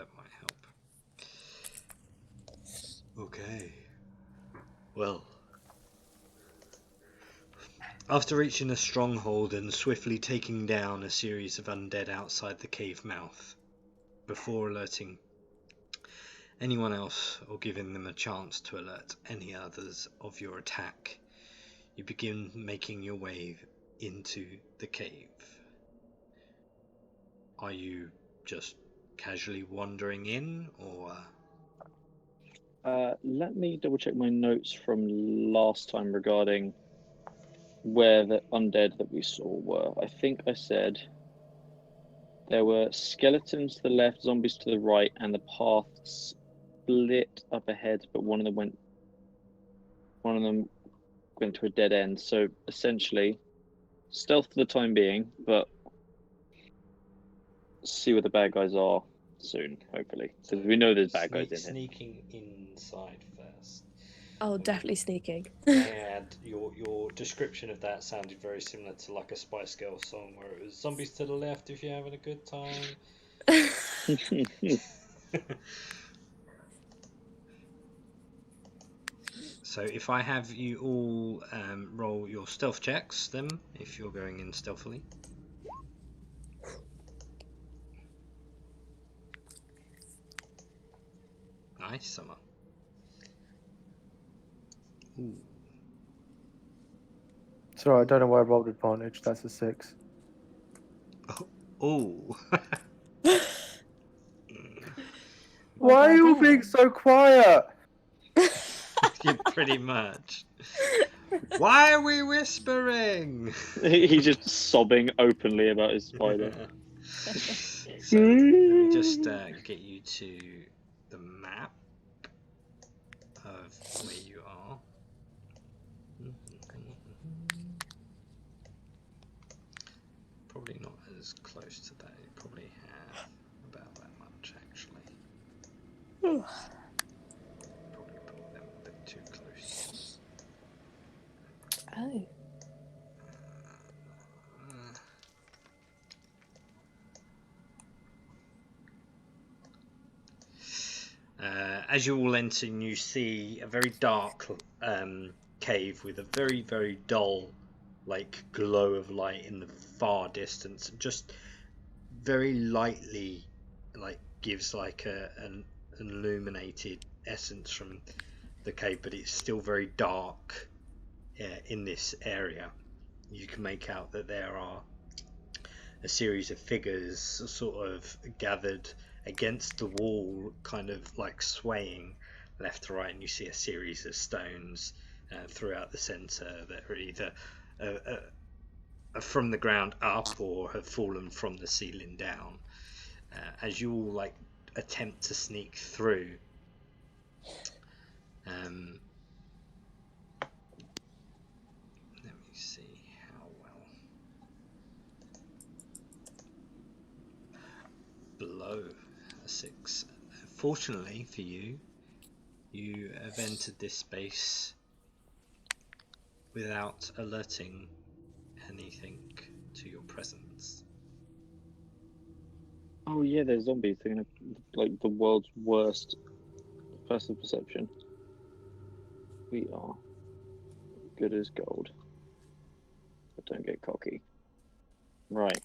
that might help. Okay. Well, after reaching a stronghold and swiftly taking down a series of undead outside the cave mouth, before alerting anyone else or giving them a chance to alert any others of your attack, you begin making your way into the cave. Are you just casually wandering in, or... Let me double check my notes from last time regarding where the undead that we saw were. I think I said there were skeletons to the left, zombies to the right, and the path split up ahead, but one of them went to a dead end. So essentially, stealth for the time being, but see where the bad guys are soon, hopefully. Because we know there's bad guys in here. Sneaking inside first. Oh, definitely sneaking. And your description of that sounded very similar to like a Spice Girls song where it was zombies to the left if you're having a good time. So if I have you all roll your stealth checks, then if you're going in stealthily. Nice, Summer. Ooh. Sorry, I don't know why I rolled advantage. That's a 6. Oh. Why are you all being so quiet? Yeah, pretty much. Why are we whispering? He's just sobbing openly about his spider. So let me just get you to the map of where you are. Probably not as close to that. You probably have about that much actually. Probably put them a bit too close. Oh. As you all enter, you see a very dark cave with a very, very dull, like glow of light in the far distance. Just very lightly, like gives like an illuminated essence from the cave, but it's still very dark in this area. You can make out that there are a series of figures sort of gathered against the wall, kind of like swaying left to right, and you see a series of stones throughout the center that are either from the ground up or have fallen from the ceiling down. As you all like attempt to sneak through, let me see how well. Below a 6. Fortunately for you, you have entered this space without alerting anything to your presence. Oh yeah, there's zombies. They're gonna like the world's worst personal perception. We are good as gold. But don't get cocky. Right.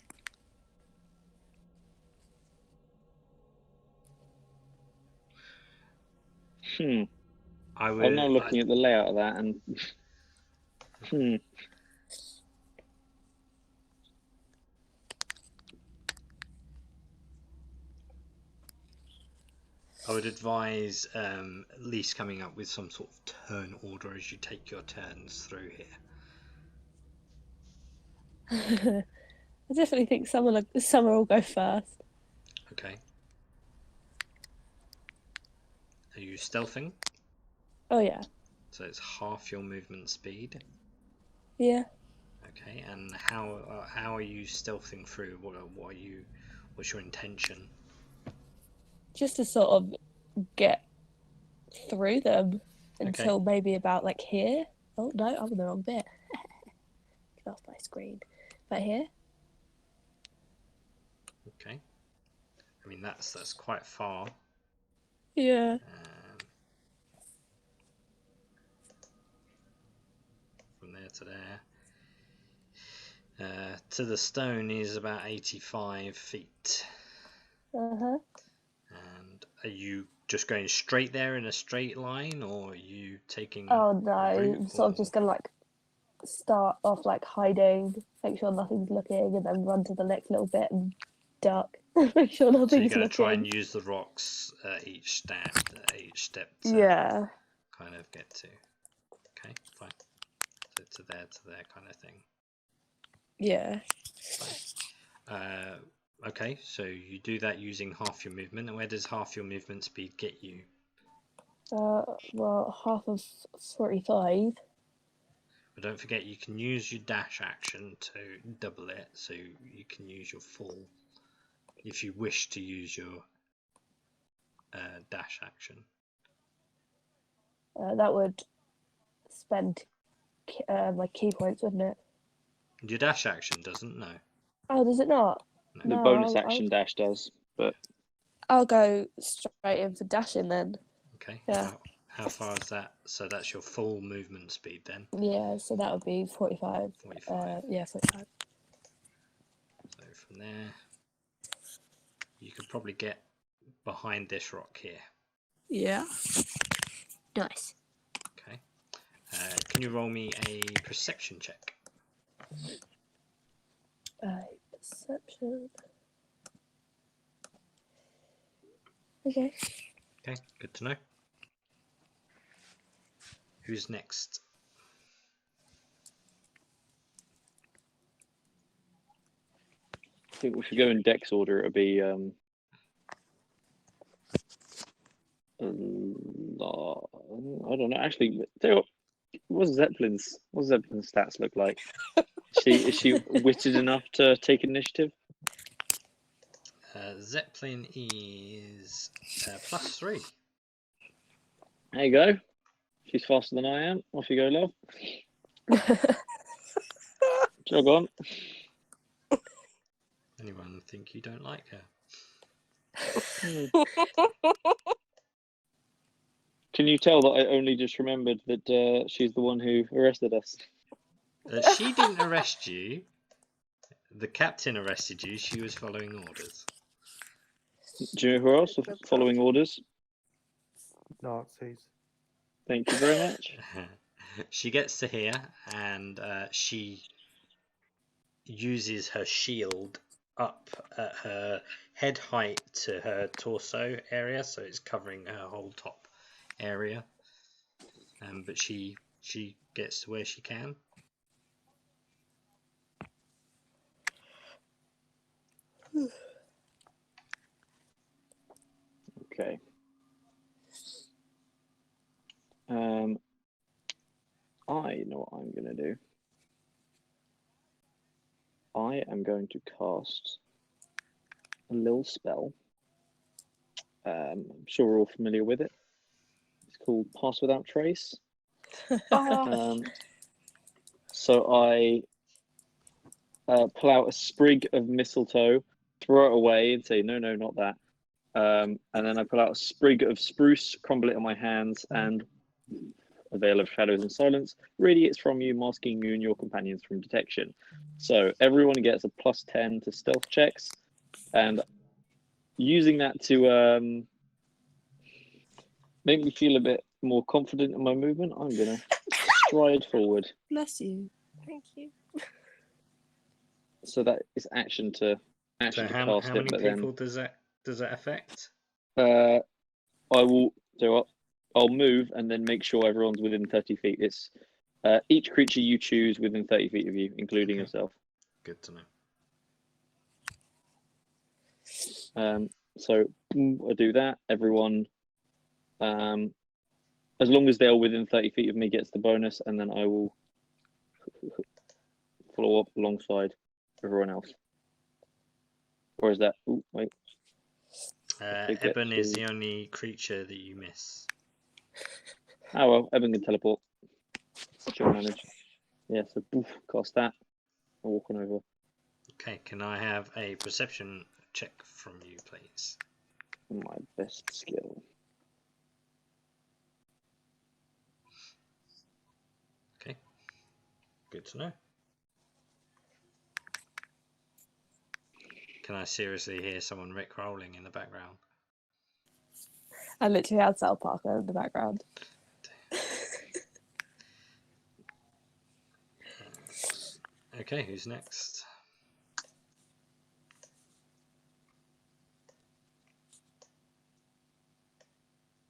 I'm now looking at the layout of that and I would advise at least coming up with some sort of turn order as you take your turns through here. I definitely think Summer will go first. Okay. Are you stealthing? Oh yeah. So it's half your movement speed. Yeah. Okay, and how are you stealthing through? What's your intention? Just to sort of get through them until maybe about like here. Oh no, I'm on the wrong bit. Get off my screen. But here. Okay. I mean, that's quite far. Yeah. From there to there. To the stone is about 85 feet. Uh-huh. And are you just going straight there in a straight line, or are you taking Oh a no, route, I'm sort of or- just gonna like start off like hiding, make sure nothing's looking, and then run to the next little bit and duck, make sure So you're nothing's going to try and looking. use the rocks each step to Yeah. kind of get to. Okay, fine. So to there kind of thing. Yeah. Fine. Okay, so you do that using half your movement. And where does half your movement speed get you? Well, half of 45. But don't forget, you can use your dash action to double it, so you can use your full if you wish to use your dash action. That would spend my key points, wouldn't it? Your dash action doesn't, no. Oh, does it not? No. The No, bonus action dash does, but I'll go straight in for dashing then. Okay. Yeah. How far is that? So that's your full movement speed then. Yeah, so that would be 45. 45. Yeah, 45. So from there, you could probably get behind this rock here. Yeah. Nice. Okay. Can you roll me a perception check? Perception. Okay. Okay, good to know. Who's next? I think we should go in dex order. It'll be I don't know. Actually, tell you what Zeppelin's stats look like? Is she witted enough to take initiative? Zeppelin is +3. There you go. She's faster than I am. Off you go, love. Jog on. Anyone think you don't like her? Can you tell that I only just remembered that she's the one who arrested us? She didn't arrest you. The captain arrested you. She was following orders. Do you know who else was following orders? Nazis. Thank you very much. She gets to here and she uses her shield up at her head height to her torso area, so it's covering her whole top area. But she gets to where she can. Okay. I know what I'm going to do. I am going to cast a little spell. I'm sure we're all familiar with it. It's called Pass Without Trace. So I pull out a sprig of mistletoe, throw it away and say, no, not that. And then I pull out a sprig of spruce, crumble it in my hands, and a veil of shadows and silence radiates from you, masking you and your companions from detection. So everyone gets a +10 to stealth checks, and using that to make me feel a bit more confident in my movement, I'm gonna stride forward. Bless you. Thank you. So that is action to So cast how it, many but people does that affect? then I will do what? I'll move and then make sure everyone's within 30 feet. It's each creature you choose within 30 feet of you, including yourself. Good to know. So I do that. Everyone, as long as they're within 30 feet of me, gets the bonus, and then I will follow up alongside everyone else. Or is that? Ooh, wait. Eben is the only creature that you miss. Oh well, Eben can teleport. She'll manage. Yeah, so poof, cast that. I'm walking over. Okay, can I have a perception check from you, please. My best skill. Okay. Good to know. Can I seriously hear someone rickrolling in the background? I literally had South Parker in the background. Okay, who's next?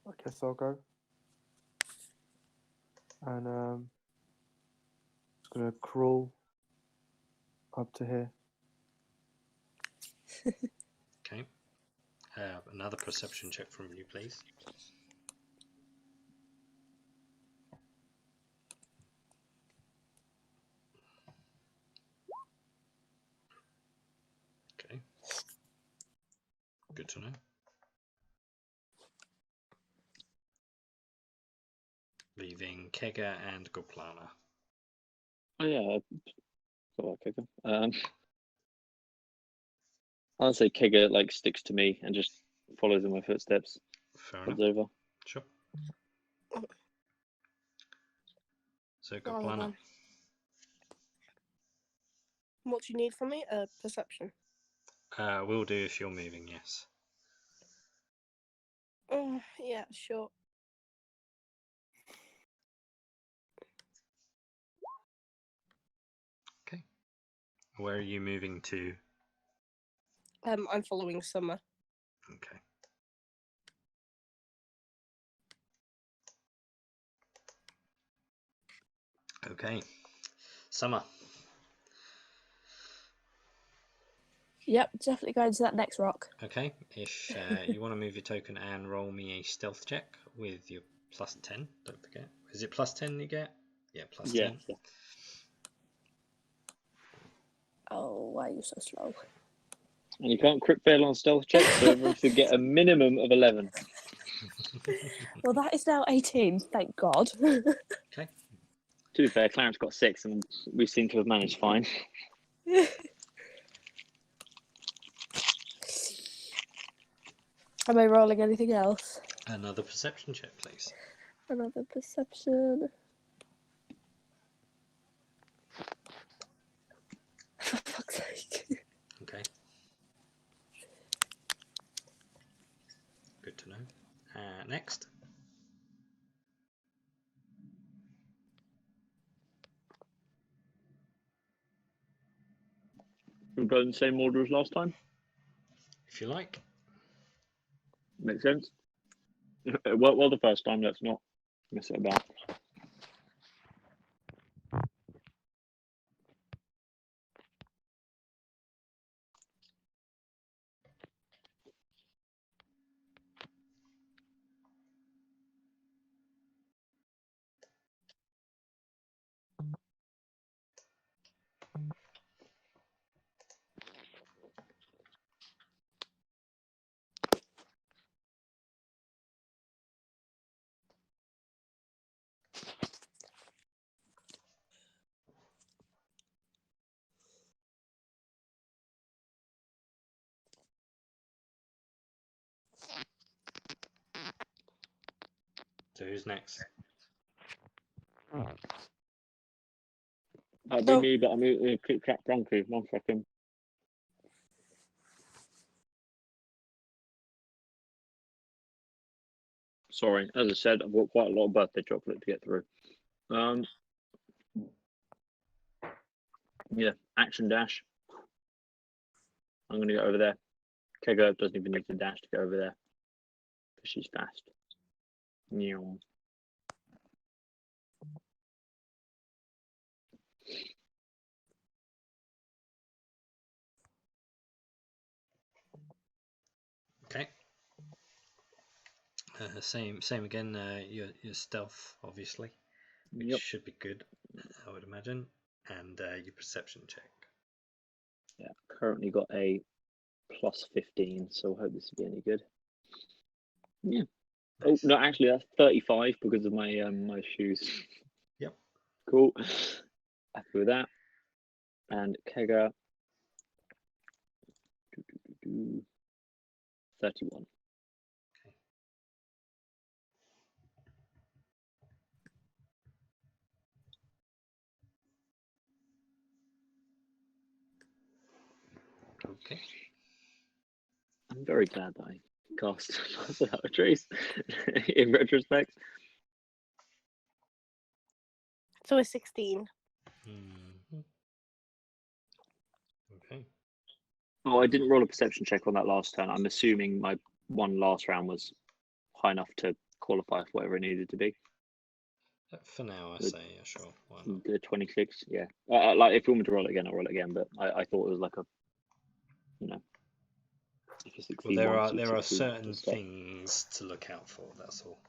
I guess I'll go. And just gonna crawl up to here. Okay. Another perception check from you, please. Okay. Good to know. Leaving Kega and Goplana. Oh yeah, got that Kega. I'll say Kega like sticks to me and just follows in my footsteps. Fair Comes enough. over. Sure. So Well Goplana. then. What do you need from me? Perception. Will do if you're moving, yes. Oh, yeah, sure. Okay. Where are you moving to? I'm following Summer. Okay. Okay. Summer. Yep, definitely going to that next rock. Okay. If you want to move your token and roll me a stealth check with your plus 10, don't forget. Is it plus 10 you get? Yeah, plus 10. Yeah. Oh, why are you so slow? And you can't crit fail on stealth check, so everyone should get a minimum of 11. Well, that is now 18, thank God. Okay. To be fair, Clarence got 6 and we seem to have managed fine. Am I rolling anything else? Another perception check, please. Another perception. For fuck's sake. Okay. Good to know. Next. We'll go in the same order as last time. If you like. Makes sense. It worked well the first time, let's not mess it about. So who's next? That'll be me, but I'm going to quick trap Bronco. 1 second. Sorry, as I said, I've got quite a lot of birthday chocolate to get through. Yeah, action dash. I'm going to go over there. Kega doesn't even need to dash to go over there because she's fast. Meow. Okay. Same again. Your stealth, obviously, which Yep. should be good, I would imagine, and your perception check. Yeah, currently got a plus 15, so I hope this will be any good. Yeah. Nice. Oh no, actually that's 35 because of my my shoes. Yep. Cool. Happy with that. And Kega. 31. Okay. I'm very glad that I cast without a trace in retrospect. So a 16. Mhm. Okay. Oh, I didn't roll a perception check on that last turn. I'm assuming my one last round was high enough to qualify for whatever it needed to be. For now, I The- say, yeah, sure. Why not? The 26, yeah. Like if you want me to roll it again, I'll roll it again. But I thought it was like a, you know, if a 61, Well, there are 60 certain and stuff. things to look out for. That's all.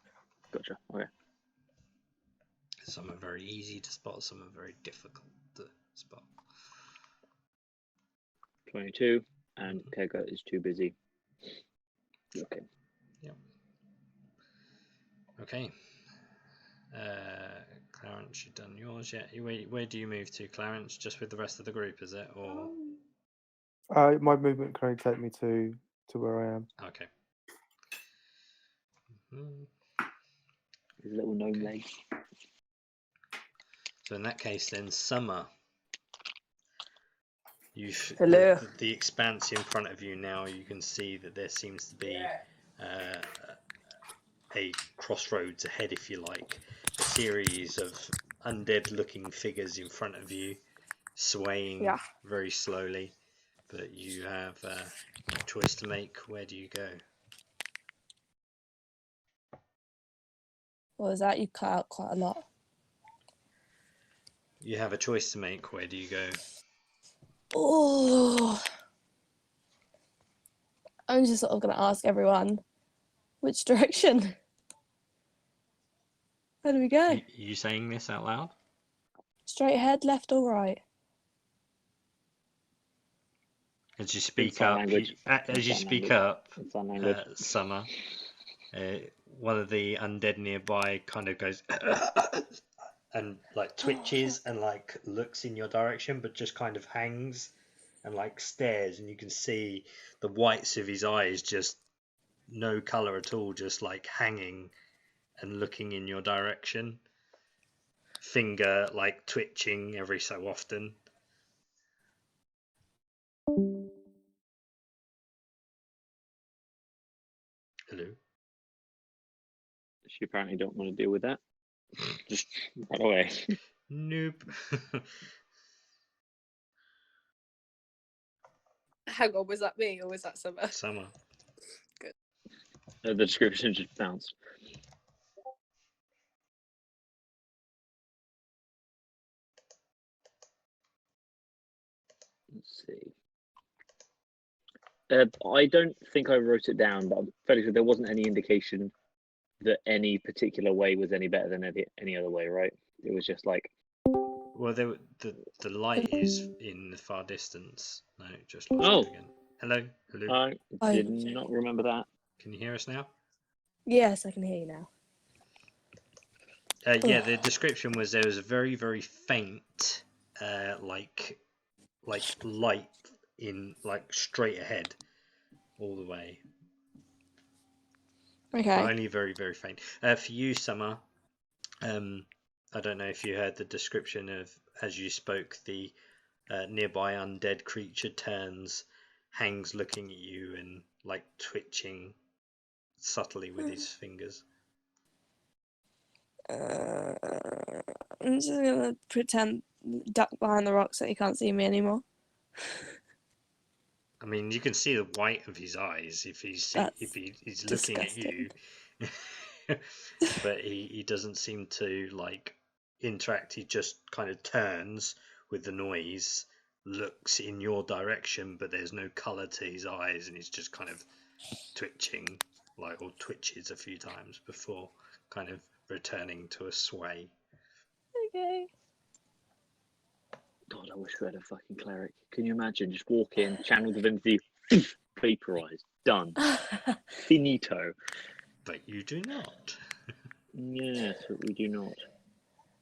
Gotcha. Okay. Some are very easy to spot. Some are very difficult to spot. 22, and Kega is too busy. Okay. Yep. Okay. Clarence, you've done yours yet? Where do you move to, Clarence? Just with the rest of the group, is it? Or My movement can only take me to where I am. okay. Mhm. His little gnome Okay. legs. So in that case, then Summer, you've Hello. the expanse in front of you now. You can see that there seems to be a crossroads ahead, if you like. A series of undead-looking figures in front of you, swaying very slowly. But you have a choice to make. Where do you go? What was that? You cut out quite a lot. You have a choice to make. Where do you go? Oh, I'm just sort of going to ask everyone, which direction? Where do we go? Are you saying this out loud? Straight ahead, left or right? As you speak sign up, language. as you Sign speak language. up, Sign language. Summer, one of the undead nearby kind of goes and like twitches and like looks in your direction, but just kind of hangs and like stares, and you can see the whites of his eyes, just no color at all, just like hanging and looking in your direction. Finger like twitching every so often. Hello. She apparently don't want to deal with that. Just run away. Nope. Hang on, was that me or was that Summer? Summer. The description just bounced. Let's see. I don't think I wrote it down, but I'm fairly sure there wasn't any indication that any particular way was any better than any other way, right? It was just like. Well, the light is in the far distance. No, just lost Oh. you again. Hello, hello. I did not remember that. Can you hear us now? Yes, I can hear you now. Yeah, the description was there was a very, very faint, like light in like straight ahead, all the way. Okay. But only very, very faint. For you, Summer, I don't know if you heard the description of as you spoke. The nearby undead creature turns, hangs looking at you, and like twitching subtly with his fingers. I'm just gonna pretend duck behind the rocks so he can't see me anymore. I mean, you can see the white of his eyes if he's looking at you, but he doesn't seem to like interact. He just kind of turns with the noise, looks in your direction, but there's no color to his eyes, and he's just kind of twitching, like, or twitches a few times before kind of returning to a sway. Okay. God, I wish we had a fucking cleric. Can you imagine? Just walk in, channel divinity, vaporize, done, finito. But you do not. Yes, but we do not.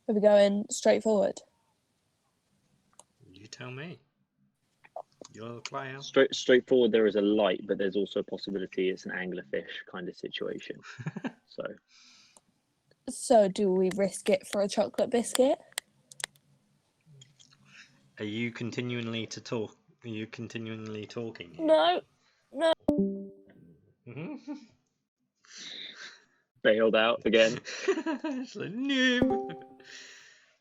Are we going straight forward? You tell me. You're the player. Straightforward. There is a light, but there's also a possibility it's an anglerfish kind of situation. So do we risk it for a chocolate biscuit? Are you continually to talk? Are you continually talking? Here? No. Bailed out again. It's like, no.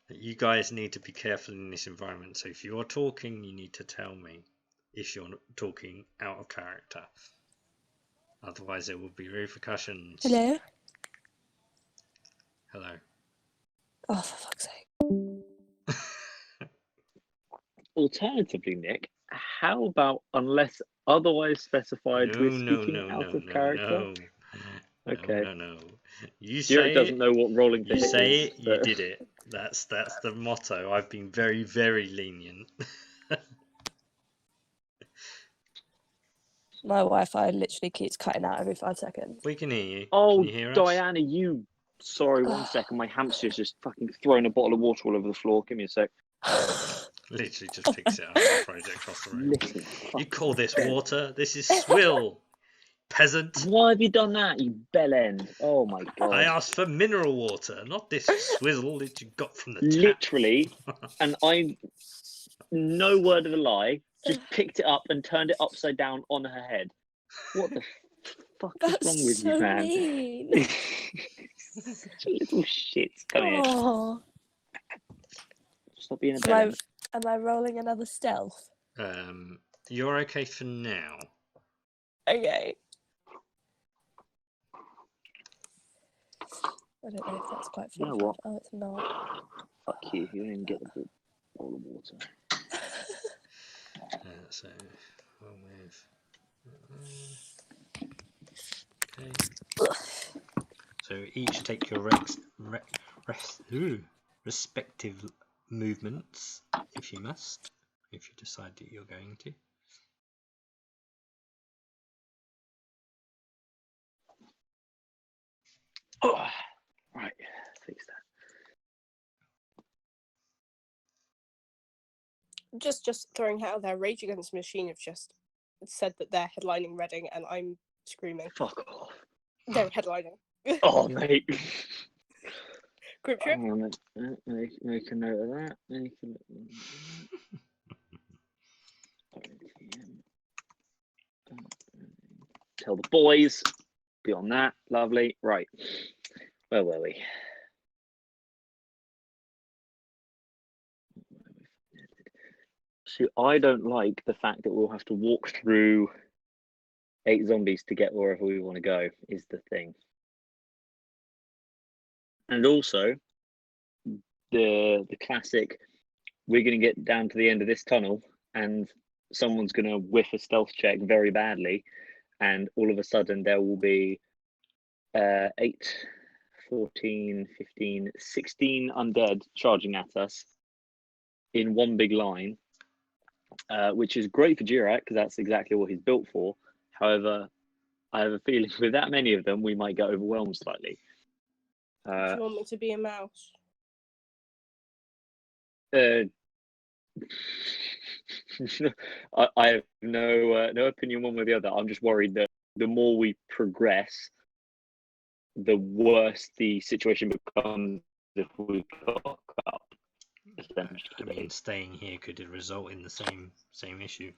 You guys need to be careful in this environment. So if you're talking, you need to tell me if you're talking out of character. Otherwise, there will be repercussions. Hello? Hello. Oh, for fuck's sake. Alternatively, Nick, how about unless otherwise specified, we're speaking out of character? Okay. No. You Stuart say doesn't it. know what rolling to You hit say is, it. You did it. That's the motto. I've been very, very lenient. My Wi-Fi literally keeps cutting out every 5 seconds. We can hear you. Oh, Can you hear us? Diana, you. Sorry, 1 second. My hamster's just fucking throwing a bottle of water all over the floor. Give me a sec. Literally just picks it up and throws it across the room. Listen, You call this water? This is swill, peasant. why have you done that, you bellend? Oh my god. I asked for mineral water, not this swizzle that you got from the tap. Literally, and I, no word of a lie, just picked it up and turned it upside down on her head. What the fuck is wrong with so you, man? mean. Such a little shit. Come here. Oh. Stop being a bellend. Am I rolling another stealth? You're okay for now. Okay. I don't know if that's quite You know fun. what? Oh, it's not. Fuck you. You don't even get the bowl of water. So, well, okay. So each take your respective movements, if you must, if you decide that you're going to. Oh, right, fix that. Just throwing it out there, Rage Against the Machine have just said that they're headlining Reading, and I'm screaming. Fuck off. They're headlining. Oh, mate. Group trip? Make a note of that. Tell the boys. Be on that. Lovely. Right. Where were we? See, I don't like the fact that we'll have to walk through 8 zombies to get wherever we want to go, is the thing. And also, the classic, we're going to get down to the end of this tunnel and someone's going to whiff a stealth check very badly, and all of a sudden there will be 8, 14, 15, 16 undead charging at us in one big line, which is great for Jirak because that's exactly what he's built for. However, I have a feeling with that many of them, we might get overwhelmed slightly. Do you want me to be a mouse? I have no opinion one way or the other. I'm just worried that the more we progress, the worse the situation becomes if we cock up. I mean, staying here could result in the same issue.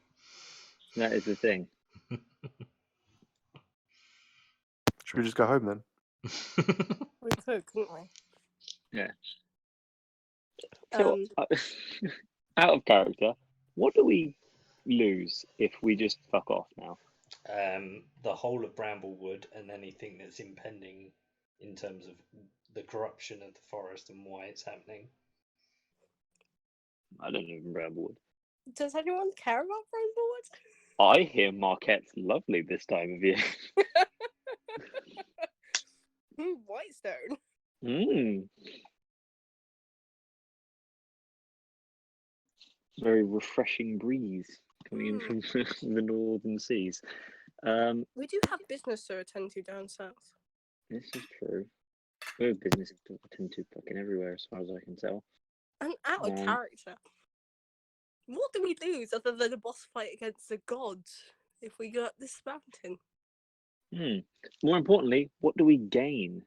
That is the thing. Should we just go home then? We could, couldn't we? Yeah. So, out of character, what do we lose if we just fuck off now? The whole of Bramblewood and anything that's impending in terms of the corruption of the forest and why it's happening. I don't live in Bramblewood. Does anyone care about Bramblewood? I hear Marquette's lovely this time of year. Whitestone. Very refreshing breeze coming in from the northern seas. We do have business to attend to down south. This is true. We have business to attend to fucking everywhere, as far as I can tell. And out of character. What do we lose other than a boss fight against a god if we go up this mountain? More importantly, what do we gain?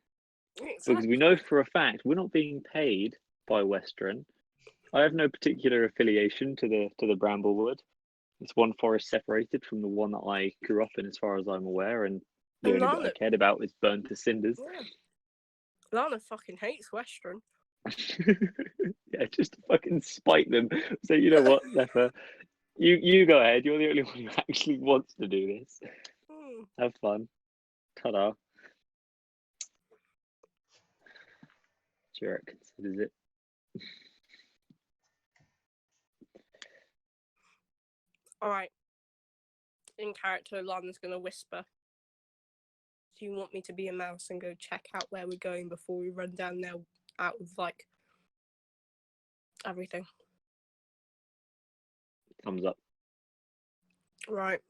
Because we know for a fact we're not being paid by Western. I have no particular affiliation to the Bramblewood. It's one forest separated from the one that I grew up in, as far as I'm aware, and the only bit I cared about is burned to cinders. Yeah. Lana fucking hates Western. Yeah, just to fucking spite them. So you know what, Zephyr? You go ahead. You're the only one who actually wants to do this. Have fun. Ta-da. Jarrett considers it. Alright. In character, Lana's gonna whisper. Do you want me to be a mouse and go check out where we're going before we run down there out of, like, everything? Thumbs up. Right.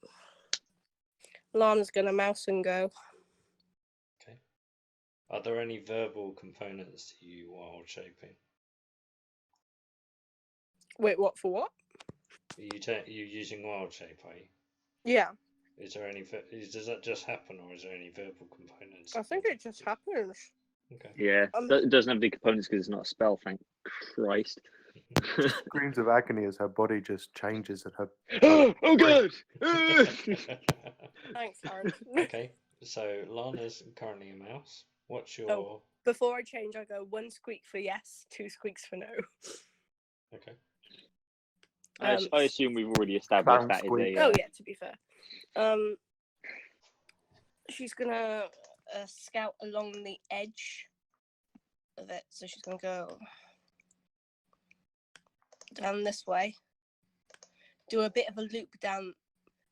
Lana's gonna mouse and go. Okay. Are there any verbal components to you wild shaping? Wait, what for what? Are you using wild shape, are you? Yeah. Is there any? Does that just happen, or is there any verbal components? I think it just happens. Okay. Yeah, it doesn't have the components because it's not a spell. Thank Christ. Screams of agony as her body just changes and her. Oh god! Thanks, Aaron. Okay, so Lana's currently a mouse. What's your? Oh. Before I change, I go 1 squeak for yes, 2 squeaks for no. Okay. I assume we've already established that is a. Oh yeah, to be fair. She's gonna scout along the edge of it, so she's gonna go down this way, do a bit of a loop down.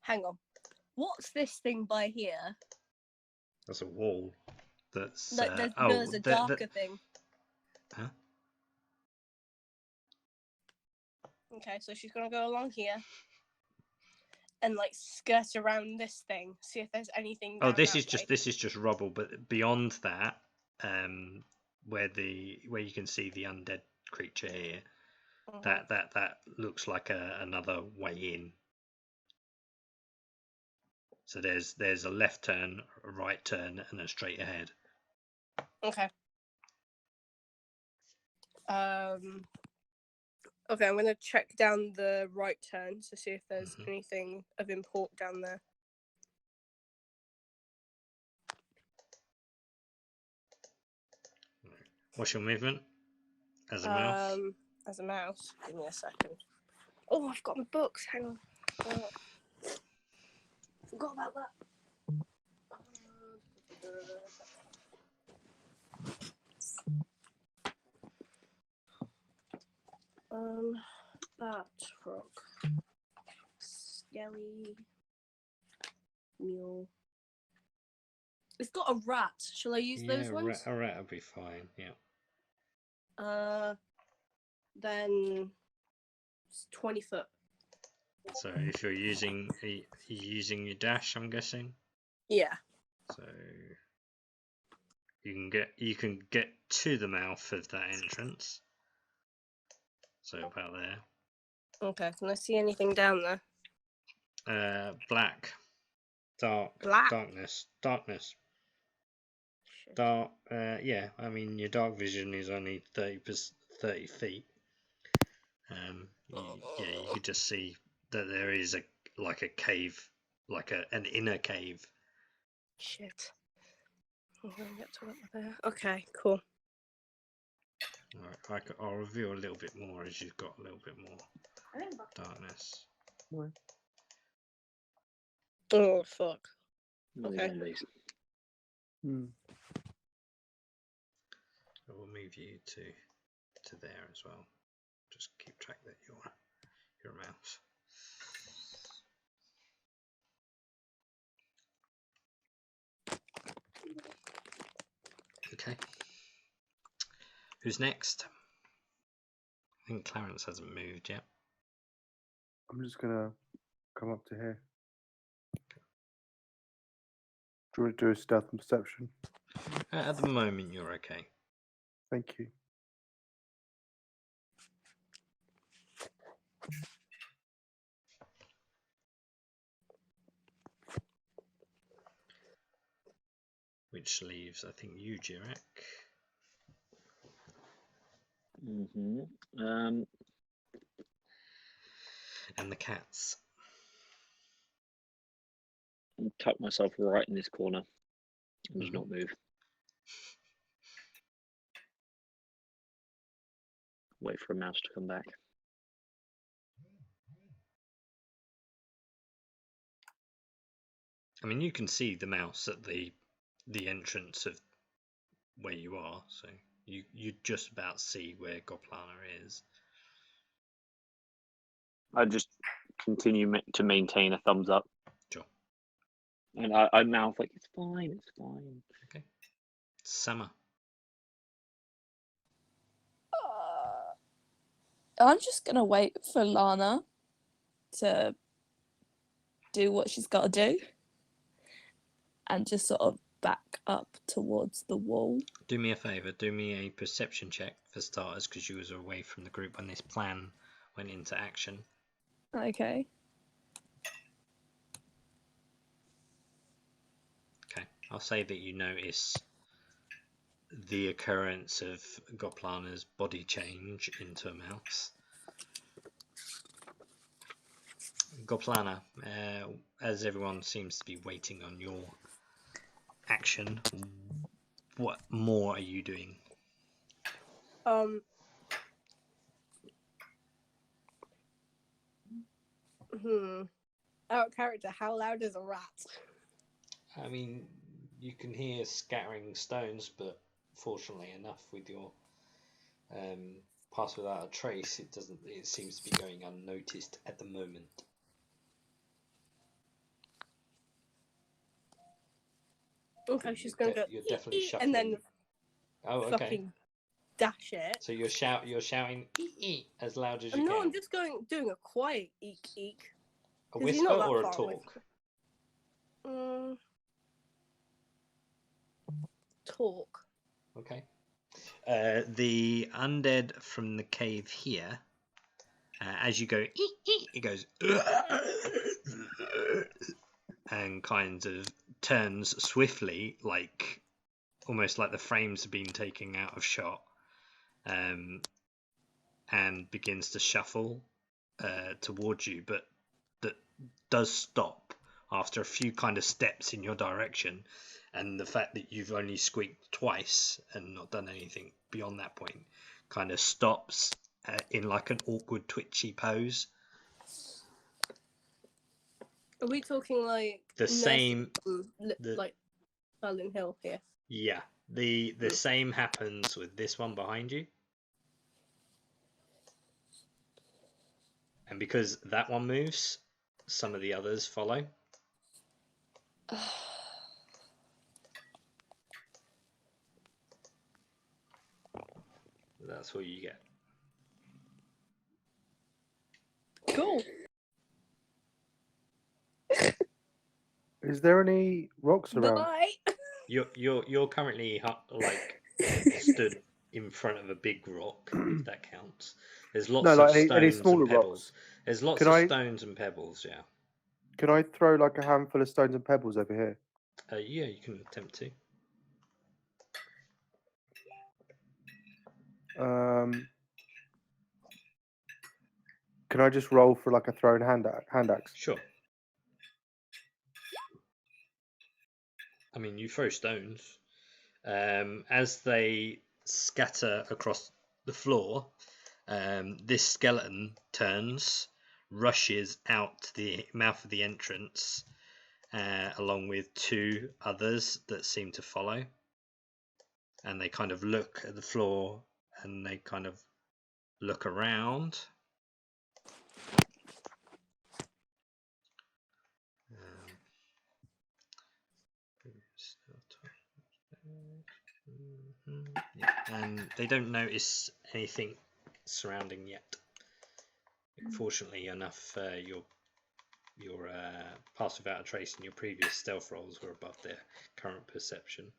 Hang on, what's this thing by here? That's a wall. That's there's a darker thing. Huh? Okay, so she's gonna go along here and like skirt around this thing, see if there's anything. Oh, this is just rubble, but beyond that, where you can see the undead creature here, that looks like another way in. So there's a left turn, a right turn, and a straight ahead. Okay. Okay, I'm gonna check down the right turn to see if there's anything of import down there. What's your movement as a mouse? As a mouse, give me a second. Oh, I've got my books. Hang on. Forgot about that. Bat, frog, skelly, mule. It's got a rat. Shall I use those ones? A rat would be fine. Yeah. Then it's 20 foot. So if you're using your dash, I'm guessing. Yeah. So you can get to the mouth of that entrance. So about there. Okay. Can I see anything down there? Black. Darkness. Shit. Dark. Yeah. I mean, your dark vision is only 30 feet. You could just see that there is a cave, an inner cave. Shit. I'm gonna get to up there. Okay. Cool. All right, I'll reveal a little bit more as you've got a little bit more darkness. Oh fuck. Okay. We'll move you to there as well. Just keep track that your mouse. Okay. Who's next? I think Clarence hasn't moved yet. I'm just gonna come up to here. Do you want to do a stealth and perception? At the moment, you're okay. Thank you. which leaves, I think, you, Jirek. And the cats. I'll tuck myself right in this corner and just not move. Wait for a mouse to come back. I mean, you can see the mouse at the entrance of where you are, so you just about see where Goplana is. I just continue to maintain a thumbs up. Sure. And I mouth like, it's fine, it's fine. Okay. Summer. I'm just gonna wait for Lana to do what she's got to do and just sort of back up towards the wall. Do me a favour, do me a perception check for starters, because you was away from the group when this plan went into action. Okay. Okay, I'll say that you notice the occurrence of Goplana's body change into a mouse. Goplana, as everyone seems to be waiting on your action, what more are you doing? Out of character, how loud is a rat? I mean, you can hear scattering stones, but fortunately enough, with your pass without a trace, it seems to be going unnoticed at the moment. Okay, she's gonna go. You're definitely shuffling. And then okay. Fucking dash it. So you're shouting "ee" as loud as you can. No, I'm just doing a quiet eek eek. A whisper or a talk? Talk. Okay. The undead from the cave here, as you go, it goes and kind of turns swiftly, like almost like the frames have been taken out of shot, and begins to shuffle towards you, but that does stop after a few kind of steps in your direction. And the fact that you've only squeaked twice and not done anything beyond that point kind of stops in like an awkward twitchy pose. Are we talking like the same like Silent Hill here? Yeah, the same happens with this one behind you. And because that one moves, some of the others follow. That's what you get. Cool. Is there any rocks around? Bye. You're currently like stood in front of a big rock, if that counts. There's lots of stones smaller and pebbles. rocks? There's lots of stones and pebbles. Yeah. Can I throw like a handful of stones and pebbles over here? Yeah, you can attempt to. Can I just roll for like a thrown hand axe? Sure. I mean, you throw stones. As they scatter across the floor, this skeleton turns, rushes out to the mouth of the entrance, along with two others that seem to follow. And they kind of look at the floor and they kind of look around. Yeah. And they don't notice anything surrounding yet. Fortunately enough, your pass without a trace and your previous stealth rolls were above their current perception.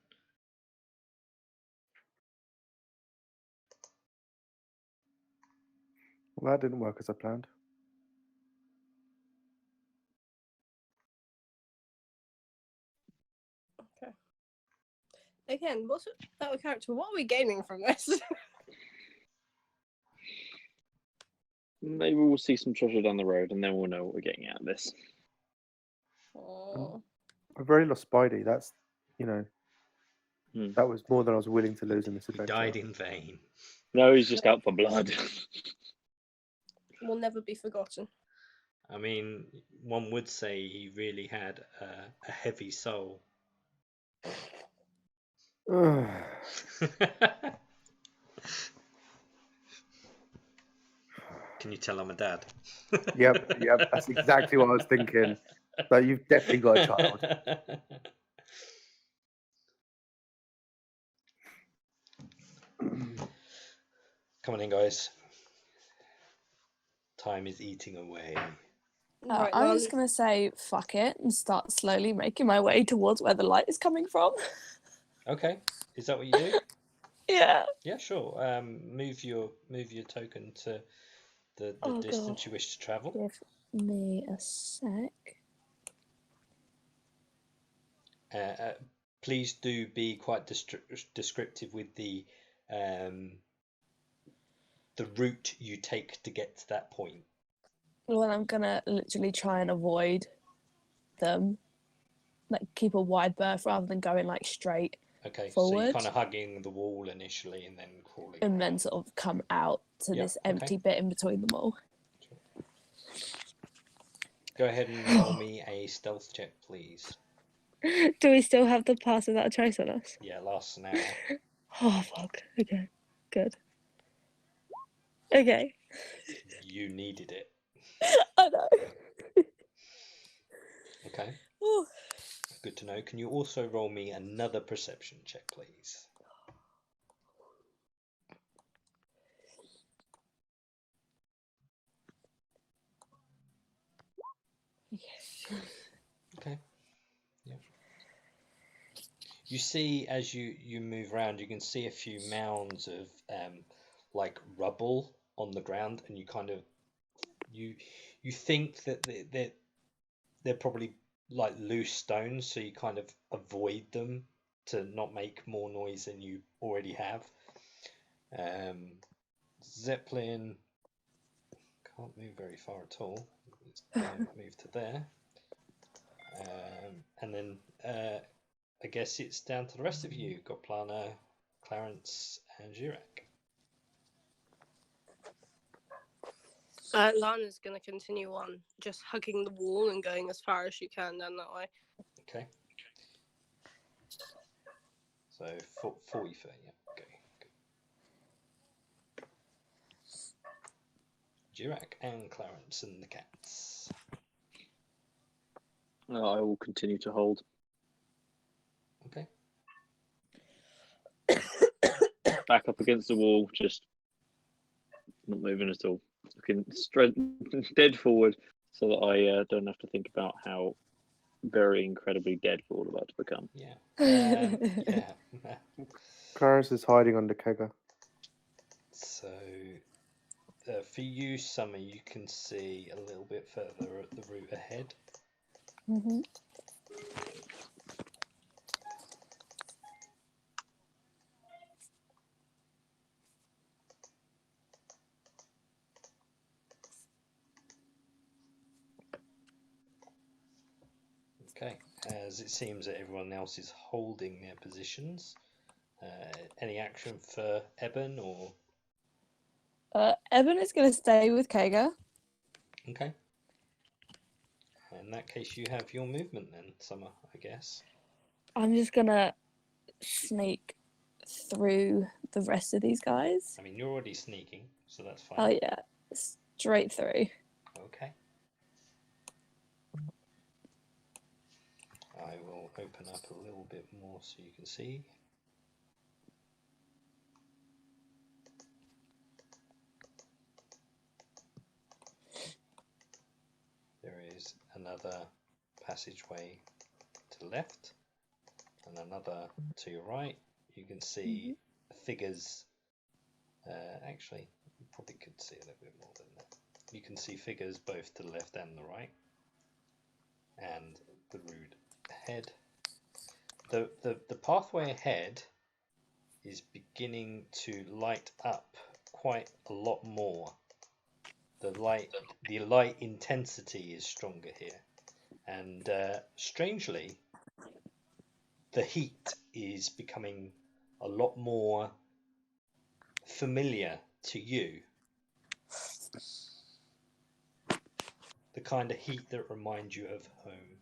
Well, that didn't work as I planned. Okay. again, what's that character? What are we gaining from this? Maybe we'll see some treasure down the road, and then we'll know what we're getting out of this. Oh. I've already lost Spidey. That's, you know, Hmm. that was more than I was willing to lose in this He adventure. died in vain. No, he's just out for blood. Will never be forgotten. I mean, one would say he really had a heavy soul. Can you tell I'm a dad? Yep, that's exactly what I was thinking. So you've definitely got a child. Come on in, guys. Time is eating away. Right, I'm Lana, just going to say fuck it and start slowly making my way towards where the light is coming from. Okay, is that what you do? Yeah. Yeah, sure. Move your token to the Oh, distance God. you wish to travel. Give me a sec. Please do be quite descriptive with the route you take to get to that point. Well, I'm going to literally try and avoid them. Like, keep a wide berth rather than going, like, straight Okay, forward. so you're kind of hugging the wall initially and then crawling and around. then sort of come out to Yep, this empty bit in between them all. Go ahead and roll me a stealth check, please. Do we still have the pass without a trace on us? Yeah, lasts an hour. Oh, fuck. Okay, good. Okay. You needed it. I know. Okay, Ooh. good to know. Can you also roll me another perception check, please? Yes. Okay. Yeah. You see, as you move around, you can see a few mounds of like rubble on the ground, and you kind of you think that they're probably like loose stones, so you kind of avoid them to not make more noise than you already have. Zeppelin can't move very far at all. It's move to there. And then I guess it's down to the rest of you. Got Plana, Clarence, and Jurek. Lana's going to continue on, just hugging the wall and going as far as she can down that way. Okay. So 40 feet, yeah. Okay, good. Jurek and Clarence and the cats. I will continue to hold. Okay. Back up against the wall, just not moving at all. Looking straight dead forward so that I don't have to think about how very incredibly dead we're all about to become. Yeah. Yeah. Clarence is hiding under Kegger. So for you, Summer, you can see a little bit further at the route ahead. Mm-hmm. Okay, as it seems that everyone else is holding their positions. Any action for Eben or? Evan is going to stay with Kaga. Okay. In that case, you have your movement then, Summer, I guess. I'm just going to sneak through the rest of these guys. I mean, you're already sneaking, so that's fine. Oh, yeah. Straight through. Okay. I will open up a little bit more so you can see. There is another passageway to the left and another to your right. You can see figures. Actually, you probably could see a little bit more than that. You can see figures both to the left and the right, and the road ahead. The pathway ahead is beginning to light up quite a lot more. The light intensity is stronger here, and strangely, the heat is becoming a lot more familiar to you. The kind of heat that reminds you of home.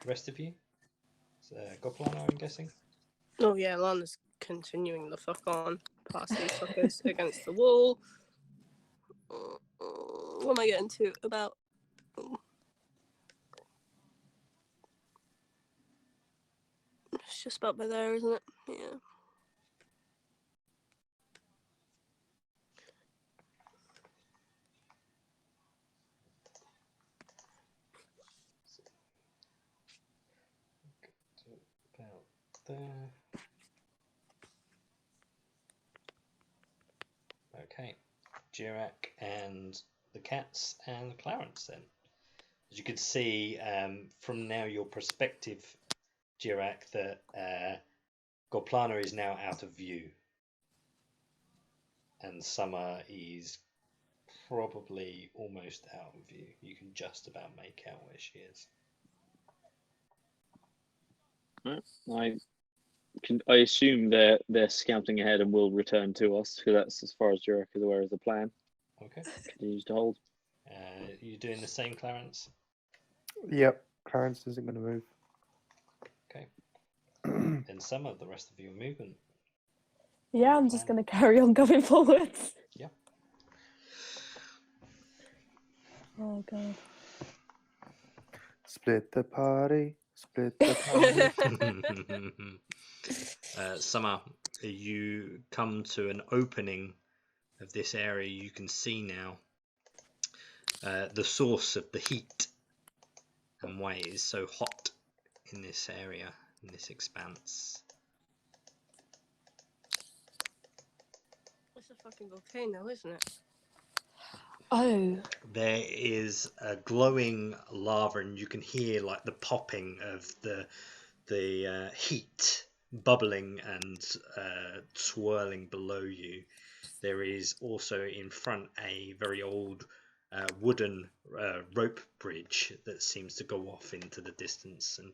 The rest of you? Goplano, I'm guessing? Oh yeah, Lana's continuing the fuck on past these fuckers against the wall. What am I getting to? About... It's just about by there, isn't it? Yeah. About there. Okay. Jirak and the cats and Clarence then. As you can see from now your perspective, Jirak, that Goplana is now out of view. And Summer is probably almost out of view. You can just about make out where she is. I assume they're scouting ahead and will return to us, because that's as far as Jurek is aware of the plan. Okay. Continues to hold. You doing the same, Clarence? Yep, Clarence isn't going to move. Okay. Then Summer, the rest of your movement. Yeah, I'm just going to carry on going forwards. Yeah. Oh, God. Split the party. Split the party. Summer, you come to an opening of this area. You can see now the source of the heat and why it is so hot in this area, in this expanse. It's a fucking volcano, isn't it? Oh. There is a glowing lava, and you can hear like the popping of the heat bubbling and swirling below you. There is also in front a very old wooden rope bridge that seems to go off into the distance, and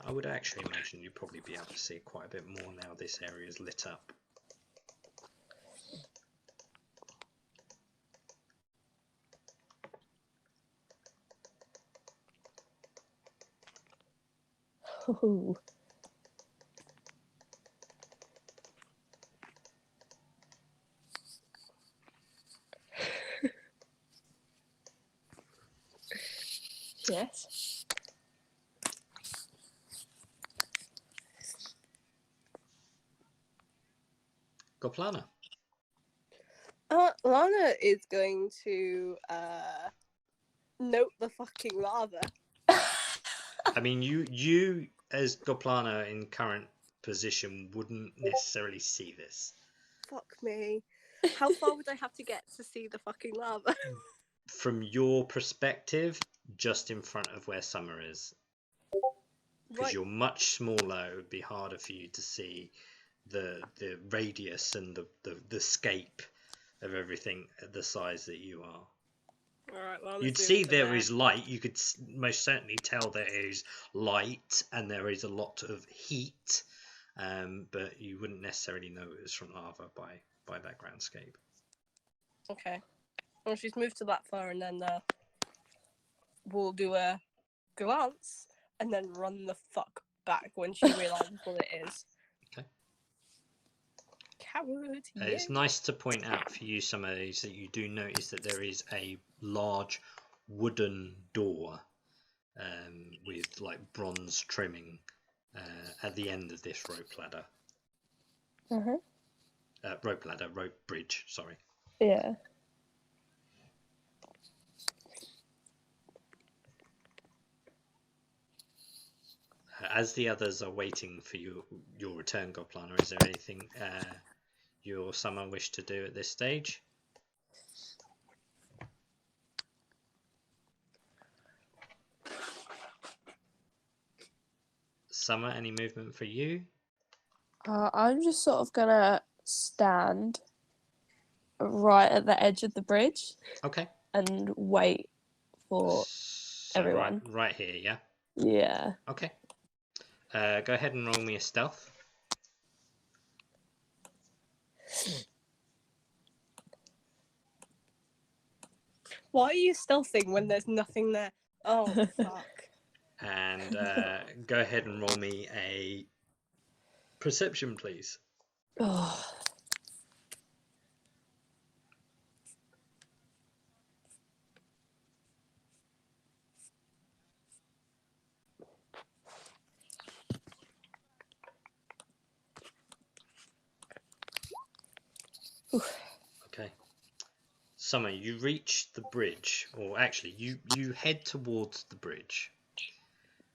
I would actually imagine you'd probably be able to see quite a bit more now this area is lit up. Oh. Yes. Goplana. Lana is going to note the fucking lava. I mean, you as Goplana in current position wouldn't necessarily see this. Fuck me. How far would I have to get to see the fucking lava? From your perspective, just in front of where Summer is. Because Right. you're much smaller, it would be harder for you to see the radius and the scape of everything at the size that you are. Alright, well, You'd see there is light. You could most certainly tell there is light and there is a lot of heat, but you wouldn't necessarily know it was from lava by that groundscape. Okay. Well, she's moved to that far, and then we'll do a glance and then run the fuck back when she realizes what it is. Okay. Coward. Yeah. It's nice to point out for you some of these that you do notice that there is a large wooden door with like bronze trimming at the end of this rope ladder. Rope bridge, sorry. Yeah. As the others are waiting for your return, Goplana, is there anything you or Summer wish to do at this stage? Summer, any movement for you? I'm just sort of gonna stand right at the edge of the bridge Okay. and wait for So everyone. right here, yeah? Yeah. Okay. Go ahead and roll me a stealth. Why are you stealthing when there's nothing there? Oh, fuck. And go ahead and roll me a perception, please. Oh. Okay. Summer, you reach the bridge, or actually, you head towards the bridge.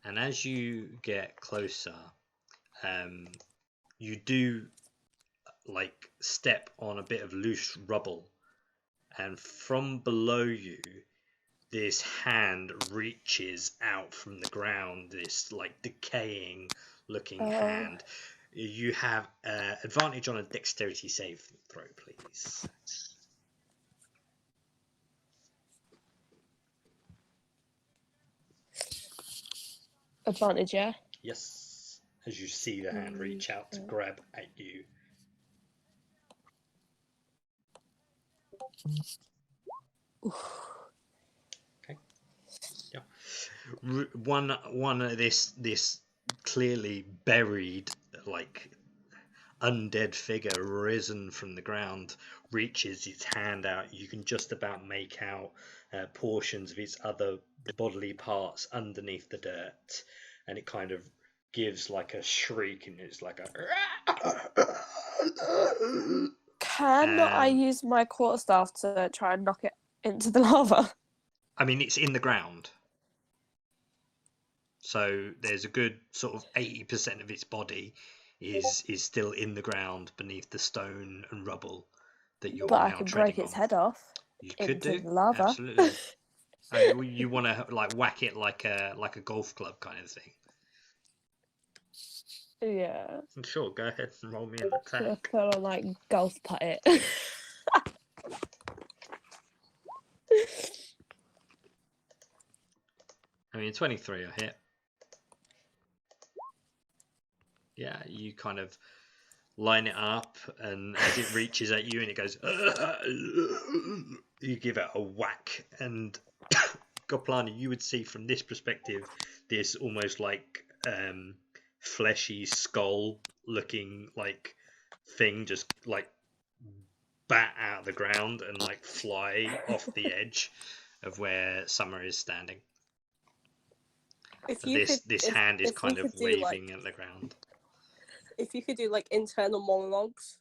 And as you get closer, you do like step on a bit of loose rubble, and from below you, this hand reaches out from the ground. This like decaying looking hand. You have advantage on a dexterity save throw, please. Advantage, yeah? Yes. As you see the hand reach out to grab at you. Okay. Yeah. One of this clearly buried like undead figure risen from the ground reaches its hand out. You can just about make out portions of its other bodily parts underneath the dirt, and it kind of gives like a shriek, and it's like a Can I use my quarterstaff to try and knock it into the lava? I mean, it's in the ground, so there's a good sort of 80% of its body is still in the ground beneath the stone and rubble that you're But I now can treading break its on. head off. You could into do the lava. Absolutely. You want to like whack it like a golf club kind of thing. Yeah. Sure, go ahead and roll me an Should I attack. put on like golf putt it? I mean, 23 will hit. Yeah, you kind of line it up, and as it reaches at you and it goes, you give it a whack, and Goplani, you would see from this perspective this almost like fleshy skull looking like thing just like bat out of the ground and like fly off the edge of where Summer is standing. This hand is kind of waving at the ground. If you could do like internal monologues,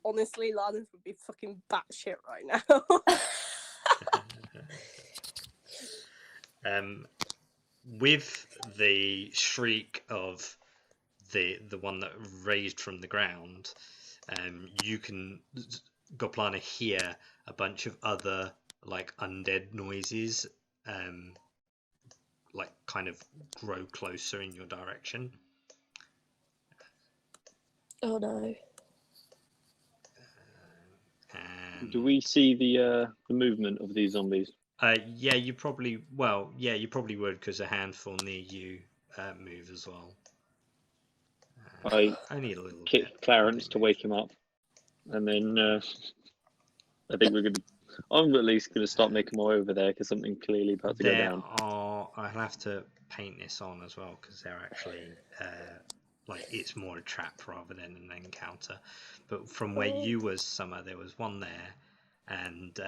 honestly, Lana would be fucking batshit right now. With the shriek of the one that raised from the ground, you can Goplana hear a bunch of other like undead noises, like kind of grow closer in your direction. Oh no. Do we see the movement of these zombies? Yeah, you probably would, because a handful near you move as well. I only a little kick bit. Clarence to wake him up, and then I think we're gonna. I'm at least gonna start making my way over there because something clearly about to go down. I'll have to paint this on as well because they're actually like it's more a trap rather than an encounter. But from where you was, Summer, there was one there, and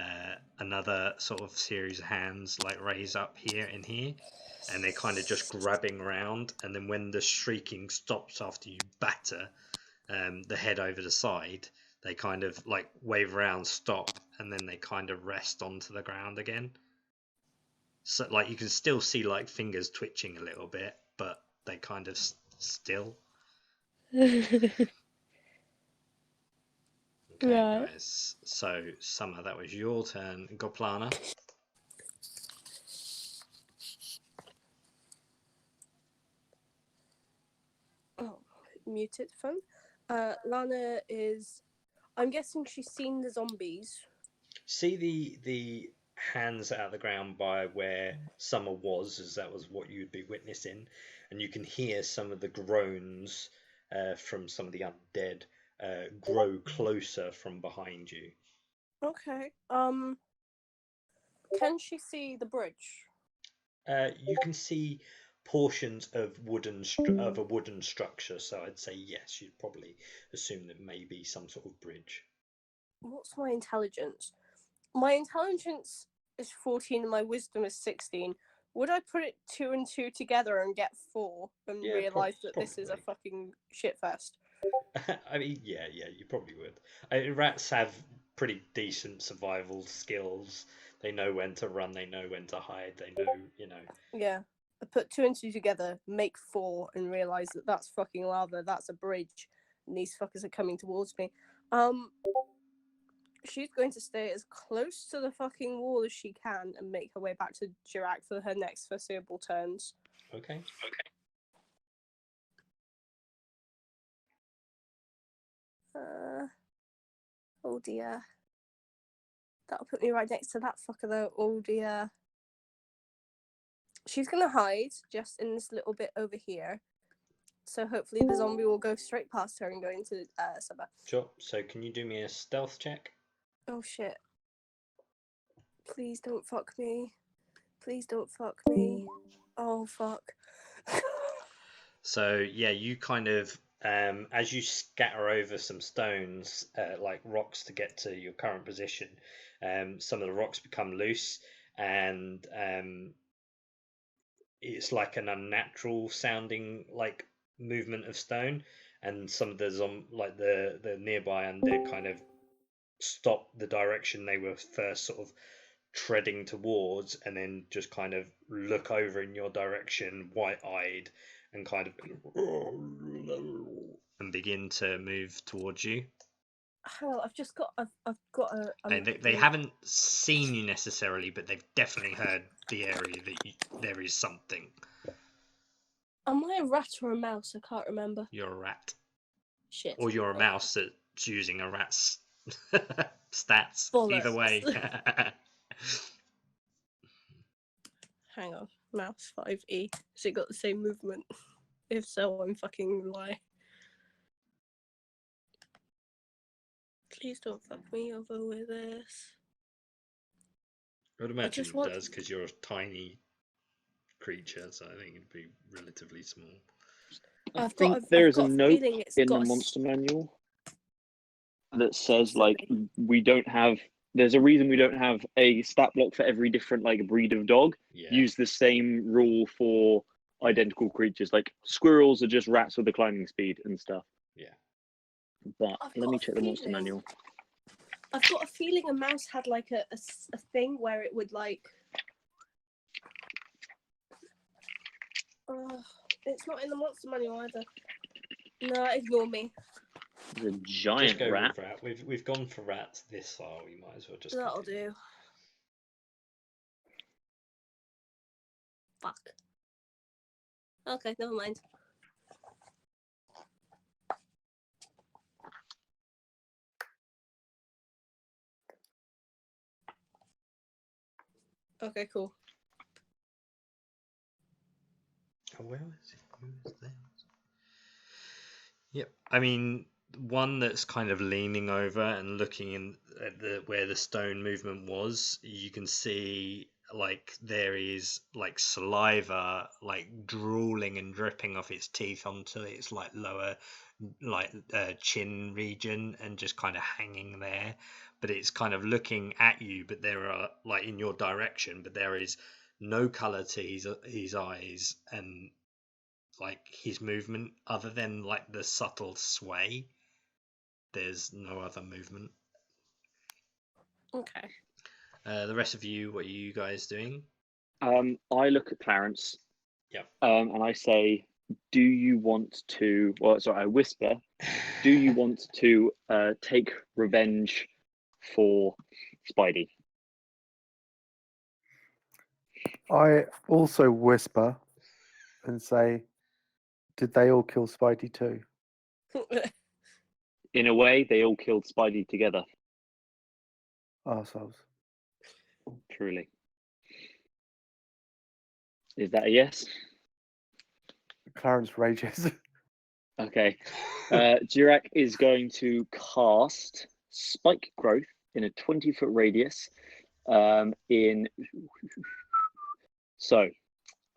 another sort of series of hands like raise up here and here, and they're kind of just grabbing around. And then when the shrieking stops after you batter the head over the side, they kind of like wave around, stop, and then they kind of rest onto the ground again. So like you can still see like fingers twitching a little bit, but they kind of still. Okay, right. guys. So Summer, that was your turn. Goplana. muted phone. Lana is. I'm guessing she's seen the zombies. See the hands out of the ground by where Summer was, as that was what you'd be witnessing, and you can hear some of the groans from some of the undead grow closer from behind you. Okay. Can she see the bridge? You can see portions of a wooden structure, so I'd say yes. You'd probably assume that maybe some sort of bridge. What's my intelligence? My intelligence is 14 and my wisdom is 16. Would I put it 2 and 2 together and get 4 and Yeah, realise that this is a probably. fucking shitfest? I mean, yeah, you probably would. Rats have pretty decent survival skills. They know when to run, they know when to hide, they know. Yeah. I put 2 and 2 together, make 4, and realise that that's fucking lava, that's a bridge, and these fuckers are coming towards me. She's going to stay as close to the fucking wall as she can and make her way back to Jirak for her next foreseeable turns. Okay. Oh dear. That'll put me right next to that fucker though. Oh dear. She's gonna hide just in this little bit over here. So hopefully the zombie will go straight past her and go into Summer. Sure. So can you do me a stealth check? Oh shit. Please don't fuck me. Please don't fuck me. Oh fuck. So yeah, you kind of as you scatter over some stones, like rocks, to get to your current position, some of the rocks become loose, and it's like an unnatural sounding like movement of stone, and some of the nearby undead kind of stop the direction they were first sort of treading towards, and then just kind of look over in your direction, wide-eyed, and kind of and begin to move towards you. Hang on, I've got a. And they haven't seen you necessarily, but they've definitely heard the area that there is something. Am I a rat or a mouse? I can't remember. You're a rat. Shit. Or you're a mouse that's using a rat's stats. Bollocks. Either way. Hang on. Mouse 5E. Has it got the same movement? If so, I'm fucking lying. Please don't fuck me over with this. I would imagine it does, because you're a tiny creature, so I think it'd be relatively small. I think there is a note in the monster manual that says, like, we don't have. There's a reason we don't have a stat block for every different like breed of dog. Yeah. Use the same rule for identical creatures. Like squirrels are just rats with the climbing speed and stuff. Yeah. But let me check the monster manual. I've got a feeling a mouse had like a thing where it would like. It's not in the monster manual either. No, ignore me. It's a giant rat. We've gone for rats this far. We might as well just. That'll do. Fuck. Okay, never mind. Okay, cool. Oh, where was it? Who was there? Yep. I mean, one that's kind of leaning over and looking in at where the stone movement was. You can see like there is like saliva like drooling and dripping off its teeth onto its like lower chin region, and just kind of hanging there. But it's kind of looking at you, but there are like in your direction, but there is no color to his eyes and like his movement other than like the subtle sway. There's no other movement. Okay. The rest of you, what are you guys doing? I look at Clarence. Yep. And I say, do you want to? Well, sorry, I whisper. Do you want to take revenge for Spidey? I also whisper and say, did they all kill Spidey too? In a way, they all killed Spidey together. Arseholes. Truly. Is that a yes? Clarence rages. Okay. Dirac is going to cast Spike Growth in a 20-foot radius. So,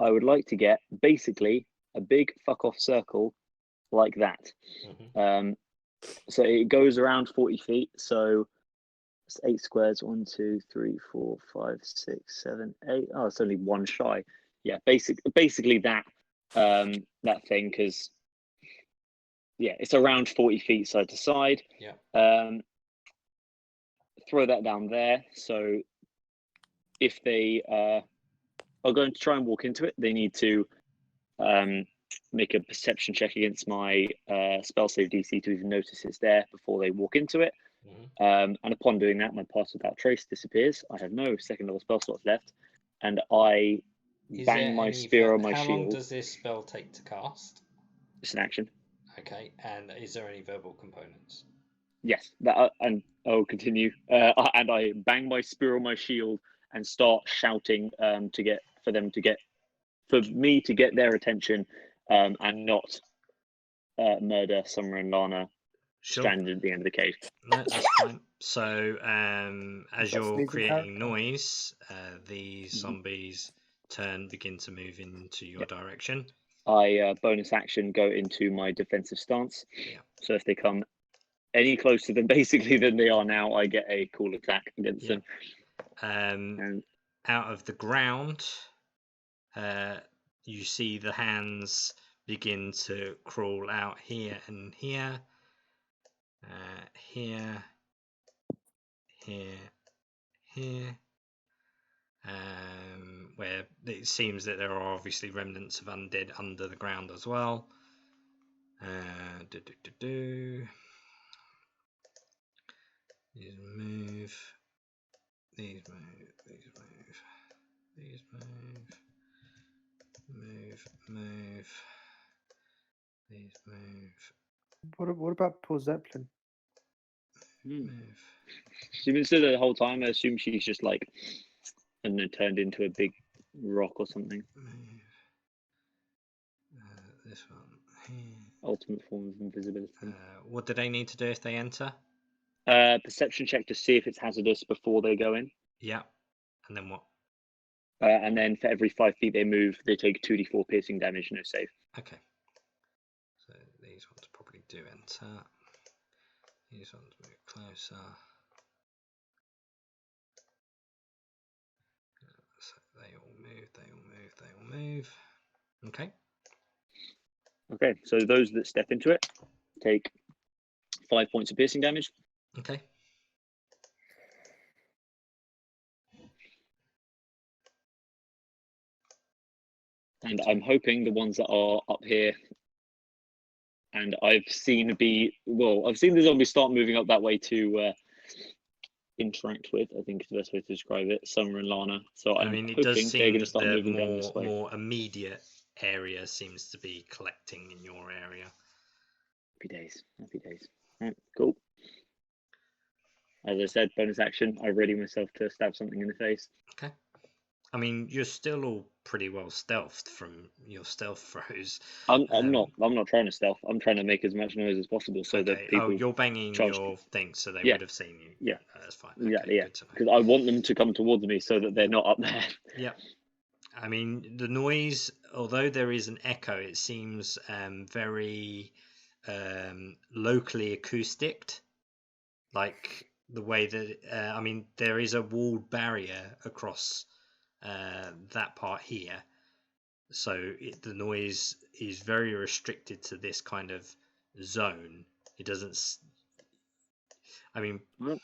I would like to get basically a big fuck off circle like that. Mhm. So it goes around 40 feet. So it's 8 squares. 1, 2, 3, 4, 5, 6, 7, 8. Oh, it's only one shy. Yeah, basically that that thing, because yeah, it's around 40 feet side to side. Yeah. Throw that down there. So if they are going to try and walk into it, they need to make a perception check against my spell save DC to even notice it's there before they walk into it. Mhm. And upon doing that, my Pass Without Trace disappears. I have no second level spell slots left, and I bang my spear on my How long shield. does this spell take to cast? It's an action. Okay, and is there any verbal components? Yes, that and I'll continue. And I bang my spear on my shield and start shouting for me to get their attention, and not murder Summer and Lana Sure. stranded at the end of the cave. No, that's fine. So, as that you're sneezing creating character? noise, these zombies begin to move into your direction. I bonus action go into my defensive stance. Yeah. So if they come any closer than basically than they are now, I get a cool attack against Yeah. them. And Out of the ground, you see the hands begin to crawl out here and here, here, where it seems that there are obviously remnants of undead under the ground as well. These move. These move. These move. These move. Move. These move. What about poor Zeppelin? move. She's been stood there the whole time. I assume she's just like, I don't know, turned into a big rock or something. Move. This one here. Ultimate form of invisibility. What do they need to do if they enter? Perception check to see if it's hazardous before they go in. Yeah. And then what? And then for every 5 feet they move, they take 2d4 piercing damage, no save. Okay. So these ones probably do enter. These ones move closer. So they all move. Okay. Okay, so those that step into it take 5 points of piercing damage. Okay. And I'm hoping the ones that are up here, and I've seen the zombies start moving up that way to interact with, I think is the best way to describe it, Summer and Lana. So I'm it does hoping they're seem going to that start the moving down this way. more immediate area seems to be collecting in your area. Happy days. Right, cool. As I said, bonus action, I ready myself to stab something in the face. Okay. I mean, you're still all pretty well stealthed from your stealth throws. I'm not trying to stealth. I'm trying to make as much noise as possible so that people. You're banging your thing, so they would have seen you. Yeah, that's fine. Exactly. Okay, yeah, because I want them to come towards me so that they're not up there. Yeah. I mean, the noise, although there is an echo, it seems very locally acoustic. Like the way that, there is a walled barrier across that part here. So the noise is very restricted to this kind of zone. It doesn't... Well,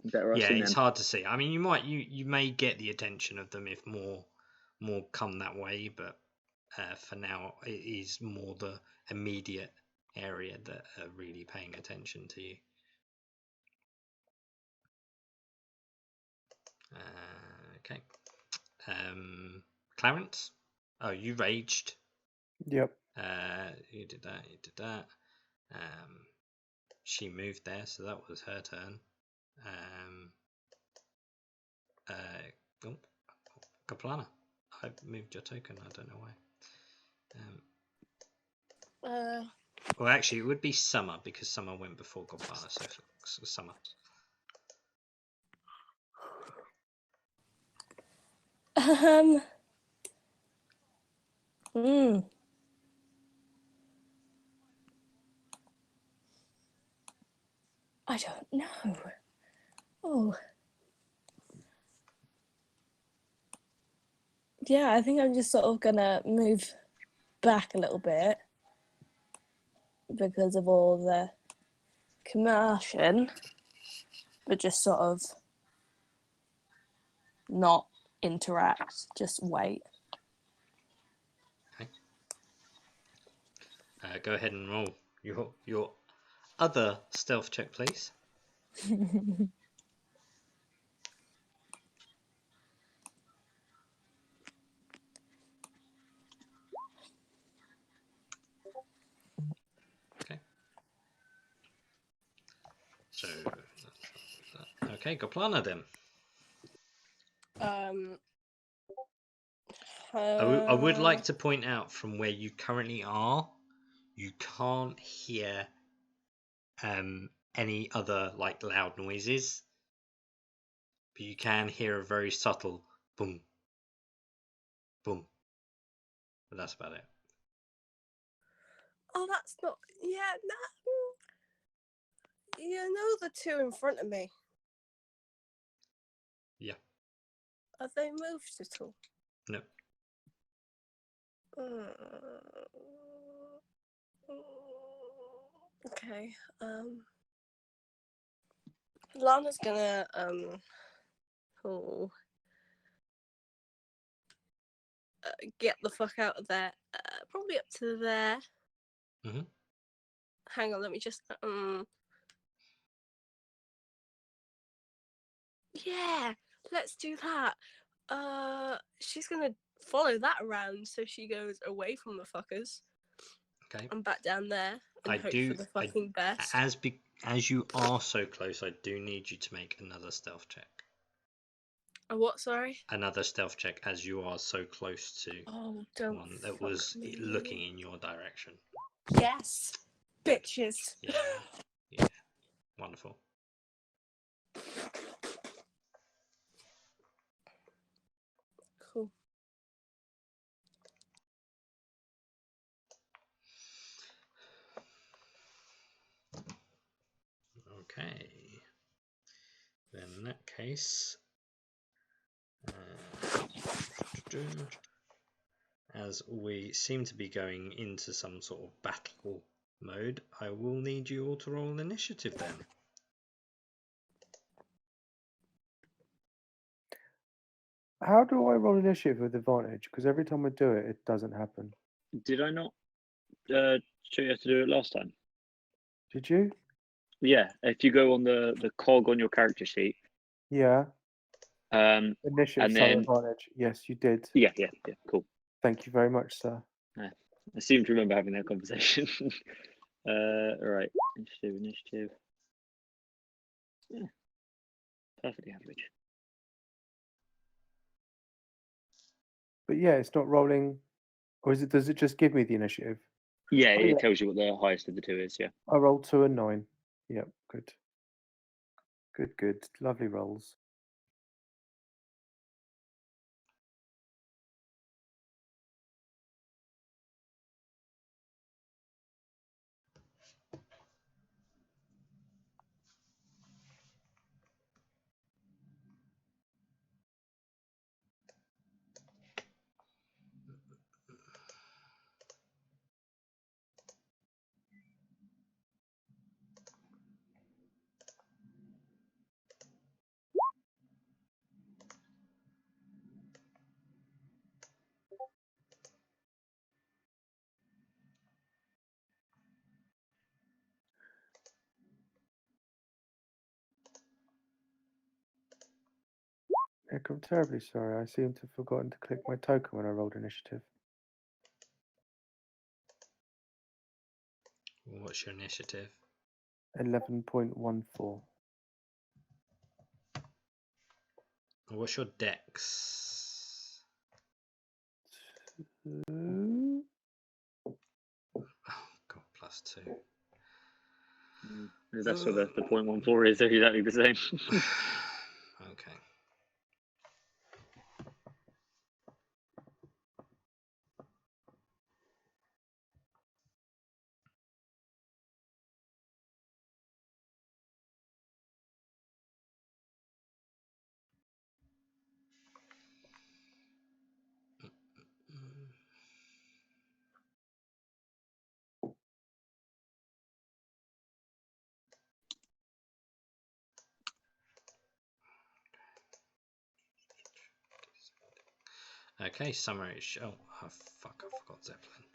it's hard to see. I mean, you may get the attention of them if more come that way, but for now it is more the immediate area that are really paying attention to you. Okay. Clarence? Oh, you raged. Yep. You did that. She moved there, so that was her turn. Oh, Kaplana, I moved your token. I don't know why. Well, actually, it would be Summer because Summer went before Kaplana, so Summer. Hmm. I don't know. Oh. Yeah, I think I'm just sort of gonna move back a little bit because of all the commotion, but just sort of not interact, just wait. Okay. Go ahead and roll your other stealth check, please. Okay. So, okay, Kaplana then. I would like to point out from where you currently are, you can't hear any other like loud noises, but you can hear a very subtle boom, boom. But that's about it. Oh, that's not. Yeah, no. You know the two in front of me. Yeah. Have they moved at all? No. Okay. Lana's gonna get the fuck out of there. Probably up to there. Mm-hmm. Hang on, let me just yeah, let's do that. She's gonna follow that around so she goes away from the fuckers. Okay. And back down there and hope for the fucking best. As you are so close, I do need you to make another stealth check. A what? Sorry. Another stealth check as you are so close to one that was looking in your direction. Yes, bitches. Yeah. Wonderful. Cool. Okay. Then in that case, as we seem to be going into some sort of battle mode, I will need you all to roll initiative then. How do I roll initiative with advantage? Because every time I do it, it doesn't happen. Did I not show you how to do it last time? Did you? Yeah, if you go on the cog on your character sheet. Yeah. and Initiative and then advantage. Yes, you did. Yeah, cool. Thank you very much, sir. I seem to remember having that conversation. All right, initiative. Yeah. Perfectly average. But yeah, it's not rolling. Or does it just give me the initiative? Yeah, it tells you what the highest of the two is, yeah. I rolled 2 and 9. Yep, good. Good. Lovely rolls. Heck, I'm terribly sorry. I seem to have forgotten to click my token when I rolled initiative. What's your initiative? 11.14. What's your dex? Two. Oh, God, +2. That's what the 0.14 is exactly the same. Okay. Okay, Summer is. Oh, fuck, I forgot Zeppelin.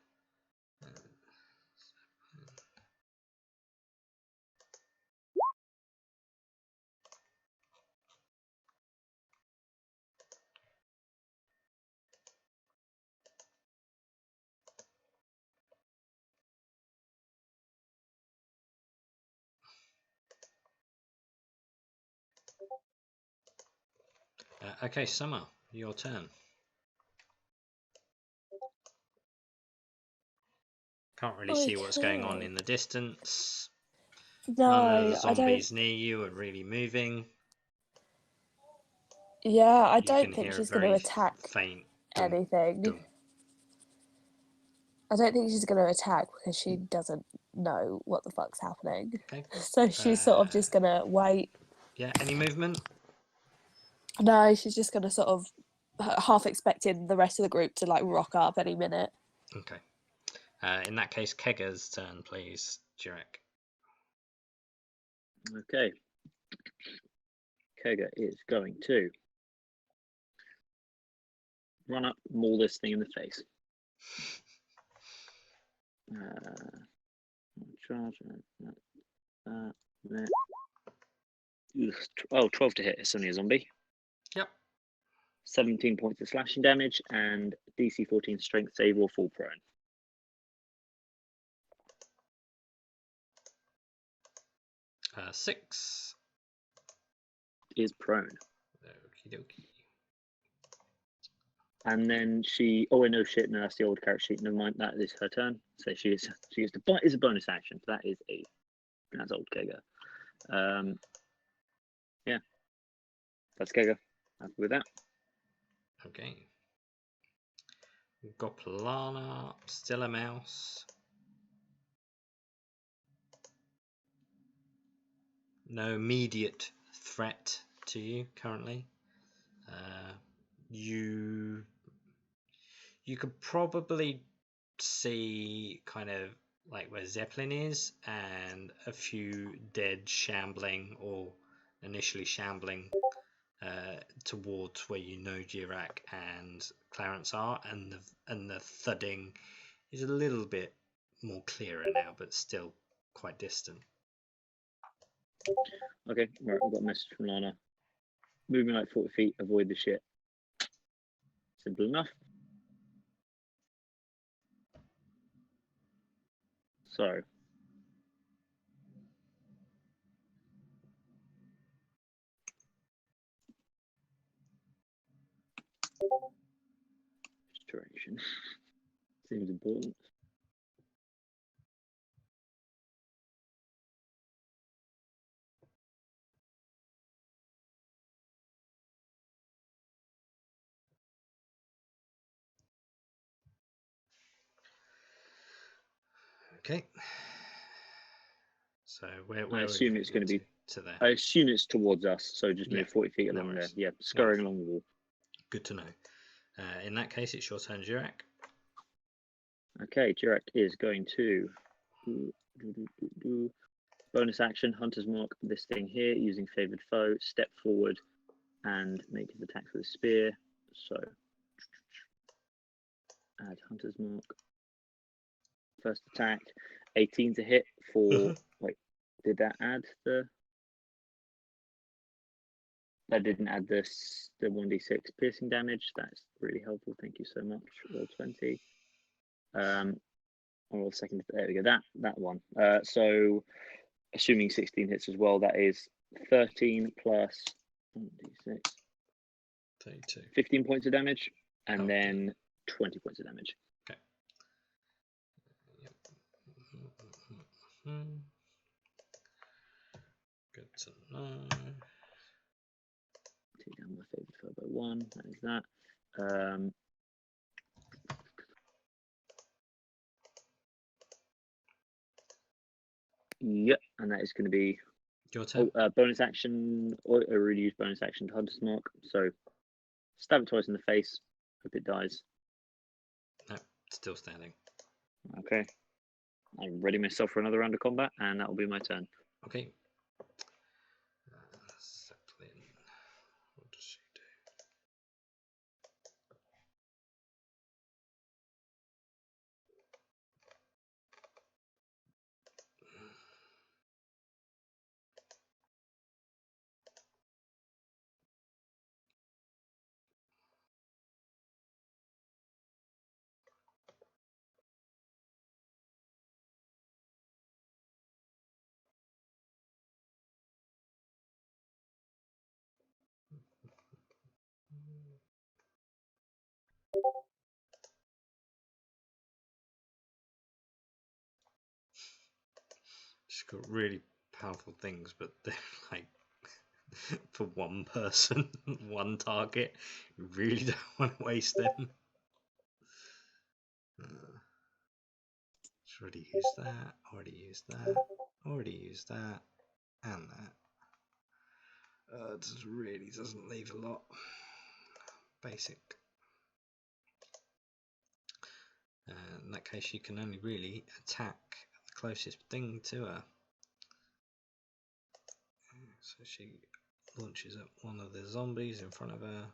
Okay, Summer, your turn. Can't really see what's going on Okay. in the distance. No, None of the I don't. zombies near you are really moving. Yeah, I You don't can think hear a she's going to very attack faint dunk, anything. dunk. I don't think she's going to attack because she doesn't know what the fuck's happening. Okay. So she's sort of just going to wait. Yeah, any movement? No, she's just going to sort of half expecting the rest of the group to like rock up any minute. Okay. In that case, Kega's turn, please, Jurek. Okay. Kega is going to run up, maul this thing in the face. Charge. Oh, 12 to hit. It's only a zombie. Yep. 17 points of slashing damage and DC 14 strength save or fall prone. Six. Is prone. Okie dokie. And then she. Oh, no shit! No, that's the old character sheet. Never mind. That is her turn. So she gets to bite is a bonus action. So that is that's old Kega. Yeah, that's Kega. Happy with that. Okay. Goplana, still a mouse. No immediate threat to you currently. You could probably see kind of like where Zeppelin is and a few dead shambling or initially shambling towards where you know Dirac and Clarence are, and the thudding is a little bit more clearer now, but still quite distant. Okay, right, we've got a message from Lana. Moving like 40 feet, avoid the shit. Simple enough. So. Duration. Seems important. Okay. So where I assume it's going to be to there. I assume it's towards us, so just move 40 feet no along there. worries. Yeah, scurrying along the wall. Good to know. In that case, it's your turn, Dirac. Okay, Dirac is going to bonus action, Hunter's Mark this thing here, using favored foe, step forward and make his attacks with a spear. So add Hunter's Mark. First attack, 18 to hit for wait, did that add the that didn't add the 1d6 piercing damage. That's really helpful. Thank you so much. Roll 20. Oh, second. There we go. That one. So, assuming 16 hits as well, that is 13 plus 1d6, 32. 15 points of damage, and Oh, then 20 points of damage. Okay. Yep. Good to know. Take down my favorite foe by 1. That is that. Yep, and that is going to be Your turn. bonus action, or a already used bonus action to Hunter's Mark. So stab it twice in the face. Hope it dies. No, still standing. Okay. I'm ready myself for another round of combat, and that will be my turn. Okay. Zeppelin. What does she do? She's got really powerful things, but they're like for one person, one target. You really don't want to waste them. She's already used that, already used that, already used that, and that. It really doesn't leave a lot. Basic. In that case, you can only really attack the closest thing to her. So she launches at one of the zombies in front of her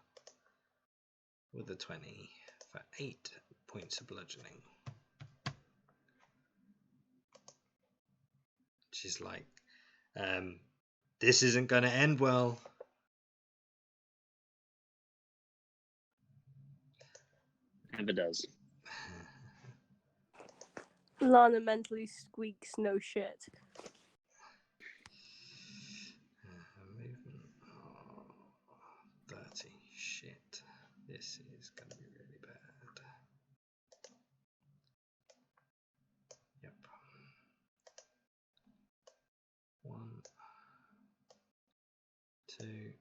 with a 20 for 8 points of bludgeoning. She's like, this isn't going to end well. Never does. Lana mentally squeaks no shit. Movement. Oh, 30. Shit. This is going to be really bad. Yep. 1, 2.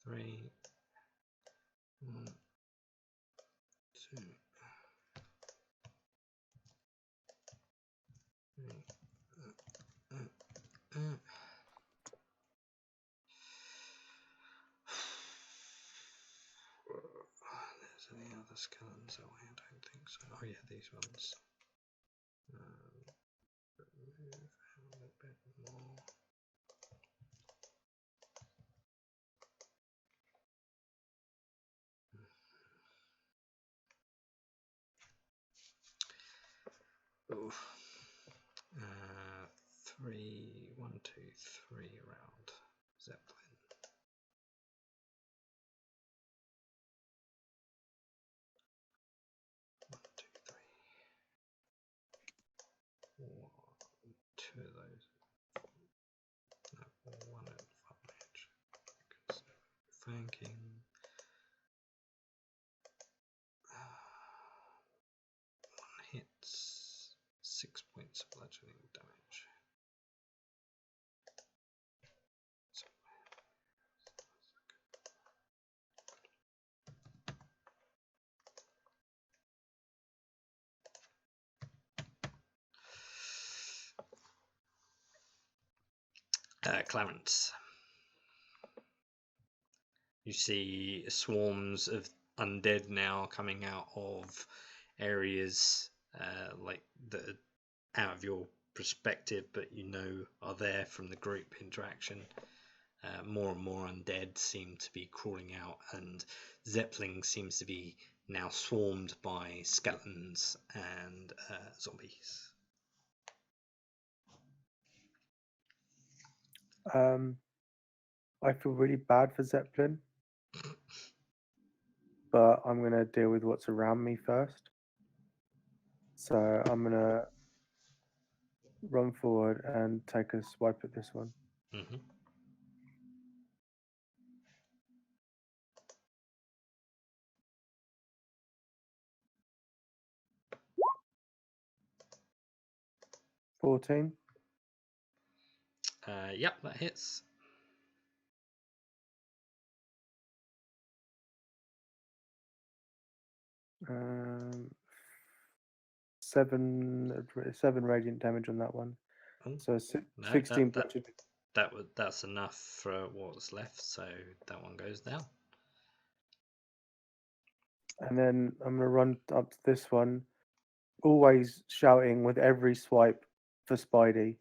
3. 1, 2. 3. There's any other skeletons that way? I don't think so. Oh yeah, these ones. Remove a little bit more. Oh. 3, 1, 2, 3 around Zeppelin. One, two, three. 2 of those. No, 1 at far edge. Flanking. 1 hits. 6 points of bludgeoning damage. Clarence. You see swarms of undead now coming out of areas like that are out of your perspective, but you know are there from the group interaction. More and more undead seem to be crawling out, and Zeppelin seems to be now swarmed by skeletons and zombies. I feel really bad for Zeppelin, but I'm gonna deal with what's around me first. So I'm gonna run forward and take a swipe at this one. Mm-hmm. 14. Yep, that hits. Seven radiant damage on that one. Oh, So no, 16 bludgeoning. that's enough for what's left, so that one goes down. And then I'm gonna run up to this one, always shouting with every swipe for Spidey.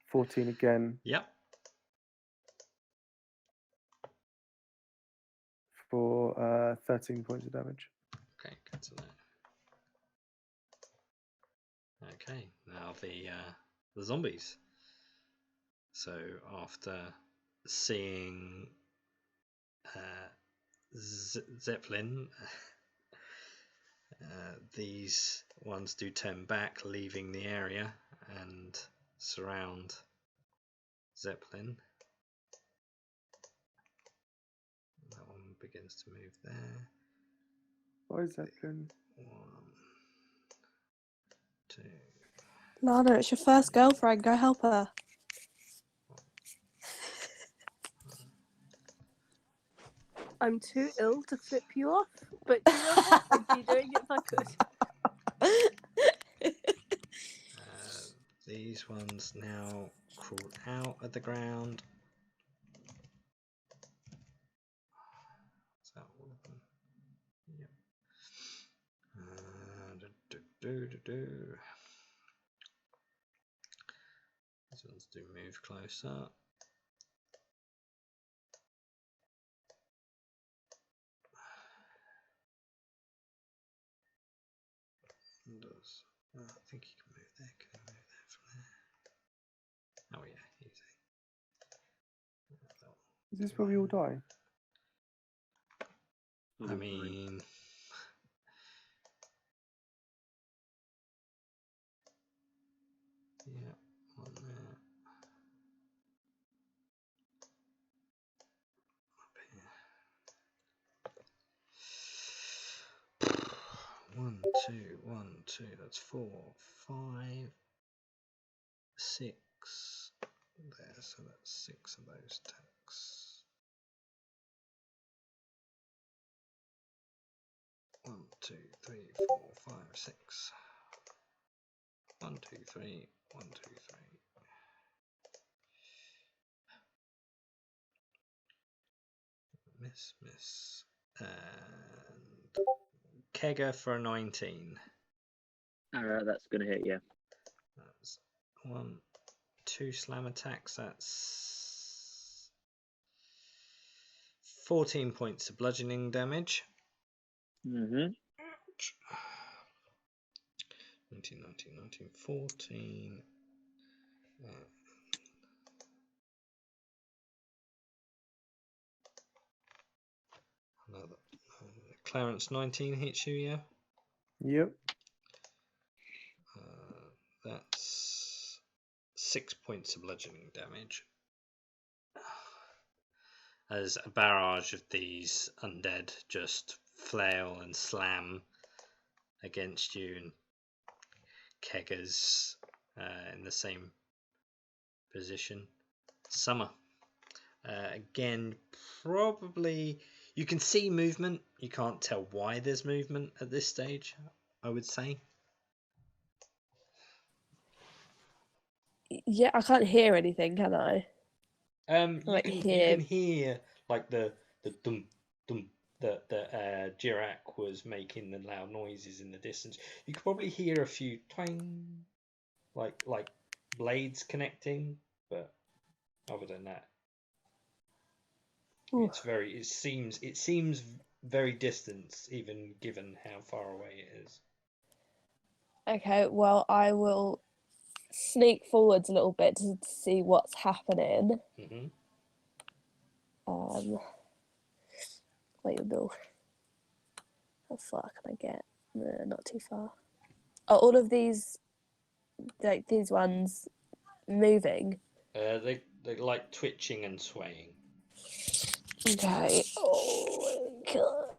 14 again Yep. for 13 points of damage. Okay, good to know. Okay, now the zombies. So after seeing Zeppelin, these ones do turn back, leaving the area and surround Zeppelin. That one begins to move there. Why is Zeppelin? 1, 2. Lana, it's your first girlfriend. Go help her. I'm too ill to flip you off, but you know what? I'd be doing it if I could. These ones now crawl out of the ground. Is that all of them? Yep. These ones do move closer. I think he can move there. Can he move there from there? Oh yeah, easy. Is this where we all die? I mean, yeah, one there. Up here. 1, 2, 1, 2. That's 4, 5, 6. There, so that's 6 of those attacks. 1, 2, 3, 4, 5, 6. 1, 2, 3, 1, 2, 3. Miss. And Kegger for a 19. That's going to hit, yeah. That's 1, 2 slam attacks. That's 14 points of bludgeoning damage. Mm-hmm. 19, 14. Another. Clarence 19 hits you, yeah? Yep. That's 6 points of bludgeoning damage. As a barrage of these undead just flail and slam against you, and Kegger's in the same position. Summer. Again, probably you can see movement. You can't tell why there's movement at this stage, I would say. Yeah, I can't hear anything, can I? You can hear like the dum dum that Jirak was making the loud noises in the distance. You could probably hear a few twang, like blades connecting, but other than that, Ooh. it seems very distant, even given how far away it is. Okay, well, I will sneak forwards a little bit to see what's happening. Mm-hmm. Wait a minute. How far can I get? No, not too far. Are all of these, like these ones, moving? They like twitching and swaying. Okay. Oh, God.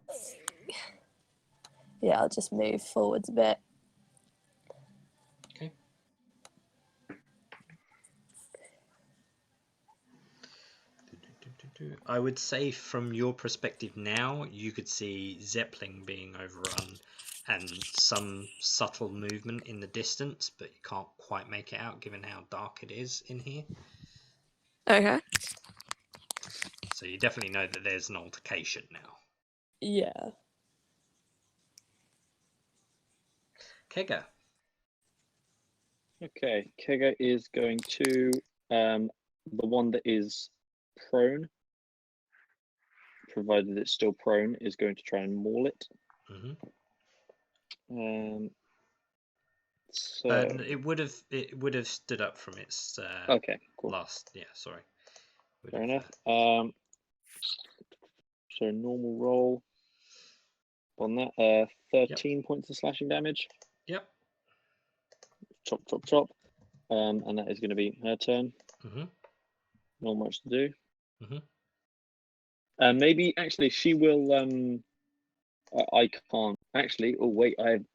Yeah, I'll just move forwards a bit. Okay. I would say from your perspective now, you could see Zeppelin being overrun and some subtle movement in the distance, but you can't quite make it out given how dark it is in here. Okay. So you definitely know that there's an altercation now. Yeah. Kega. Okay, Kega is going to the one that is prone, provided it's still prone, is going to try and maul it. Mm-hmm. So it would have stood up from its okay, cool. last. Yeah, sorry. Fair enough. So normal roll on that. 13 points of slashing damage. Yep. Chop, chop, chop. And that is going to be her turn. Mm-hmm. Not much to do. Mm-hmm. Maybe actually she will. I can't actually. Oh wait, I have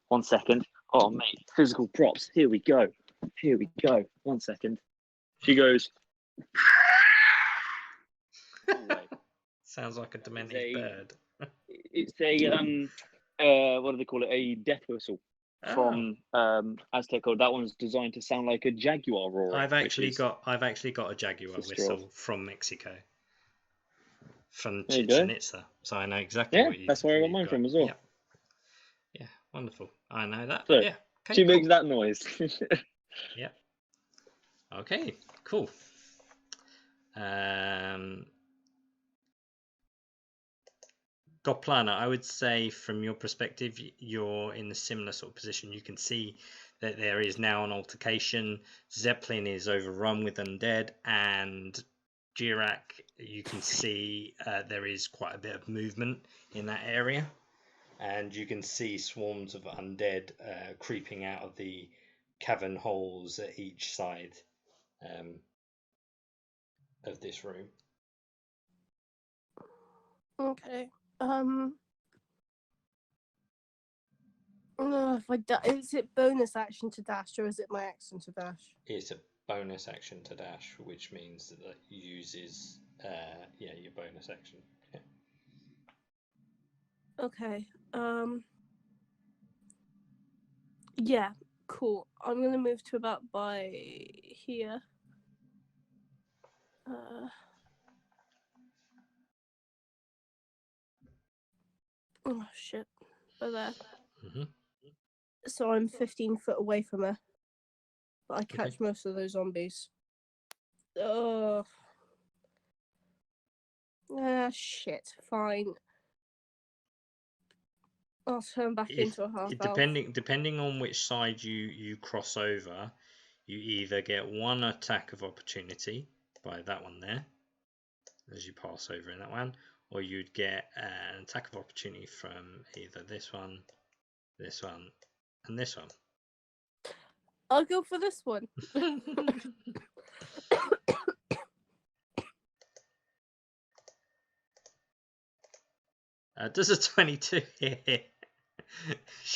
1 second. Oh mate, physical props. Here we go. Here we go. 1 second. She goes. Sounds like a demented bird. It's what do they call it? A death whistle from Aztec code. That one's designed to sound like a jaguar roar. I've actually got a jaguar whistle from Mexico, from Chichen Itza, so I know exactly what you. That's where I got mine from as well. Yeah, yeah, wonderful. I know that. So, yeah, okay, she makes that noise. Yeah. Okay. Cool. Goplana, I would say from your perspective, you're in a similar sort of position. You can see that there is now an altercation. Zeppelin is overrun with undead, and Jirak, you can see there is quite a bit of movement in that area, and you can see swarms of undead creeping out of the cavern holes at each side of this room. Okay. Is it bonus action to dash or is it my action to dash? It's a bonus action to dash, which means that uses your bonus action. Yeah. Okay. Yeah, cool. I'm gonna move to about by here. Oh shit. By there. Mm-hmm. So I'm 15 foot away from her. But I catch most of those zombies. Oh. Shit. Fine. I'll turn back into a half elf. Depending on which side you cross over, you either get one attack of opportunity by that one there, as you pass over in that one, or you'd get an attack of opportunity from either this one, and this one. I'll go for this one. Does a 22 hit?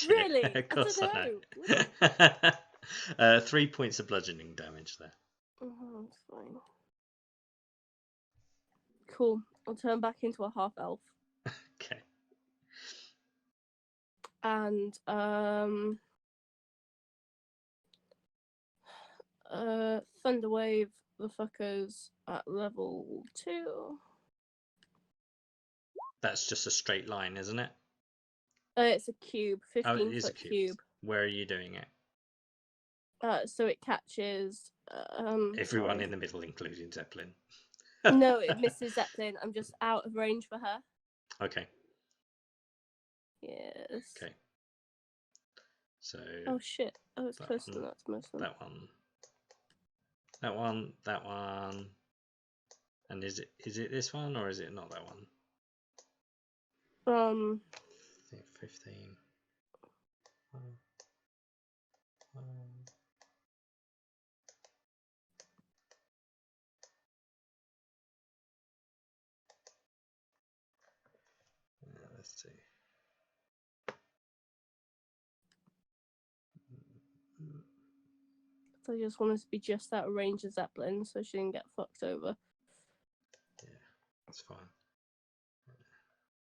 Really? Of course I know. 3 points of bludgeoning damage there. Oh, that's fine. Cool. I'll turn back into a half elf. Okay. And Thunderwave the fuckers at level 2. That's just a straight line, isn't it? It's a cube, 15 it is foot a cube. cube. Where are you doing it? So it catches everyone in the middle, including Zeppelin. No, it misses Zeppelin. I'm just out of range for her. Okay. Yes. Okay. So Oh shit! Oh, it's that closer one, than that to most of them. that one, and is it this one or is it not that one? 15. Let's see. So I just wanted to be just out of range of Zeppelin, so she didn't get fucked over. Yeah, that's fine.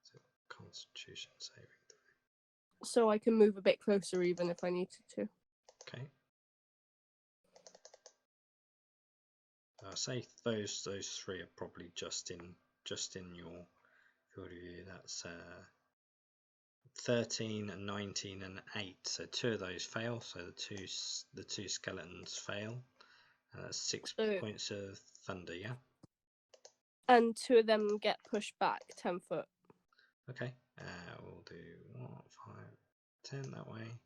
So Constitution saving throw. So I can move a bit closer, even if I needed to. Okay. Say those three are probably just in your field of view. That's 13 and 19 and 8. So 2 of those fail. So the two skeletons fail. And that's 6 points of thunder. Yeah. And 2 of them get pushed back 10 foot. Okay. We'll do 5, 10 that way.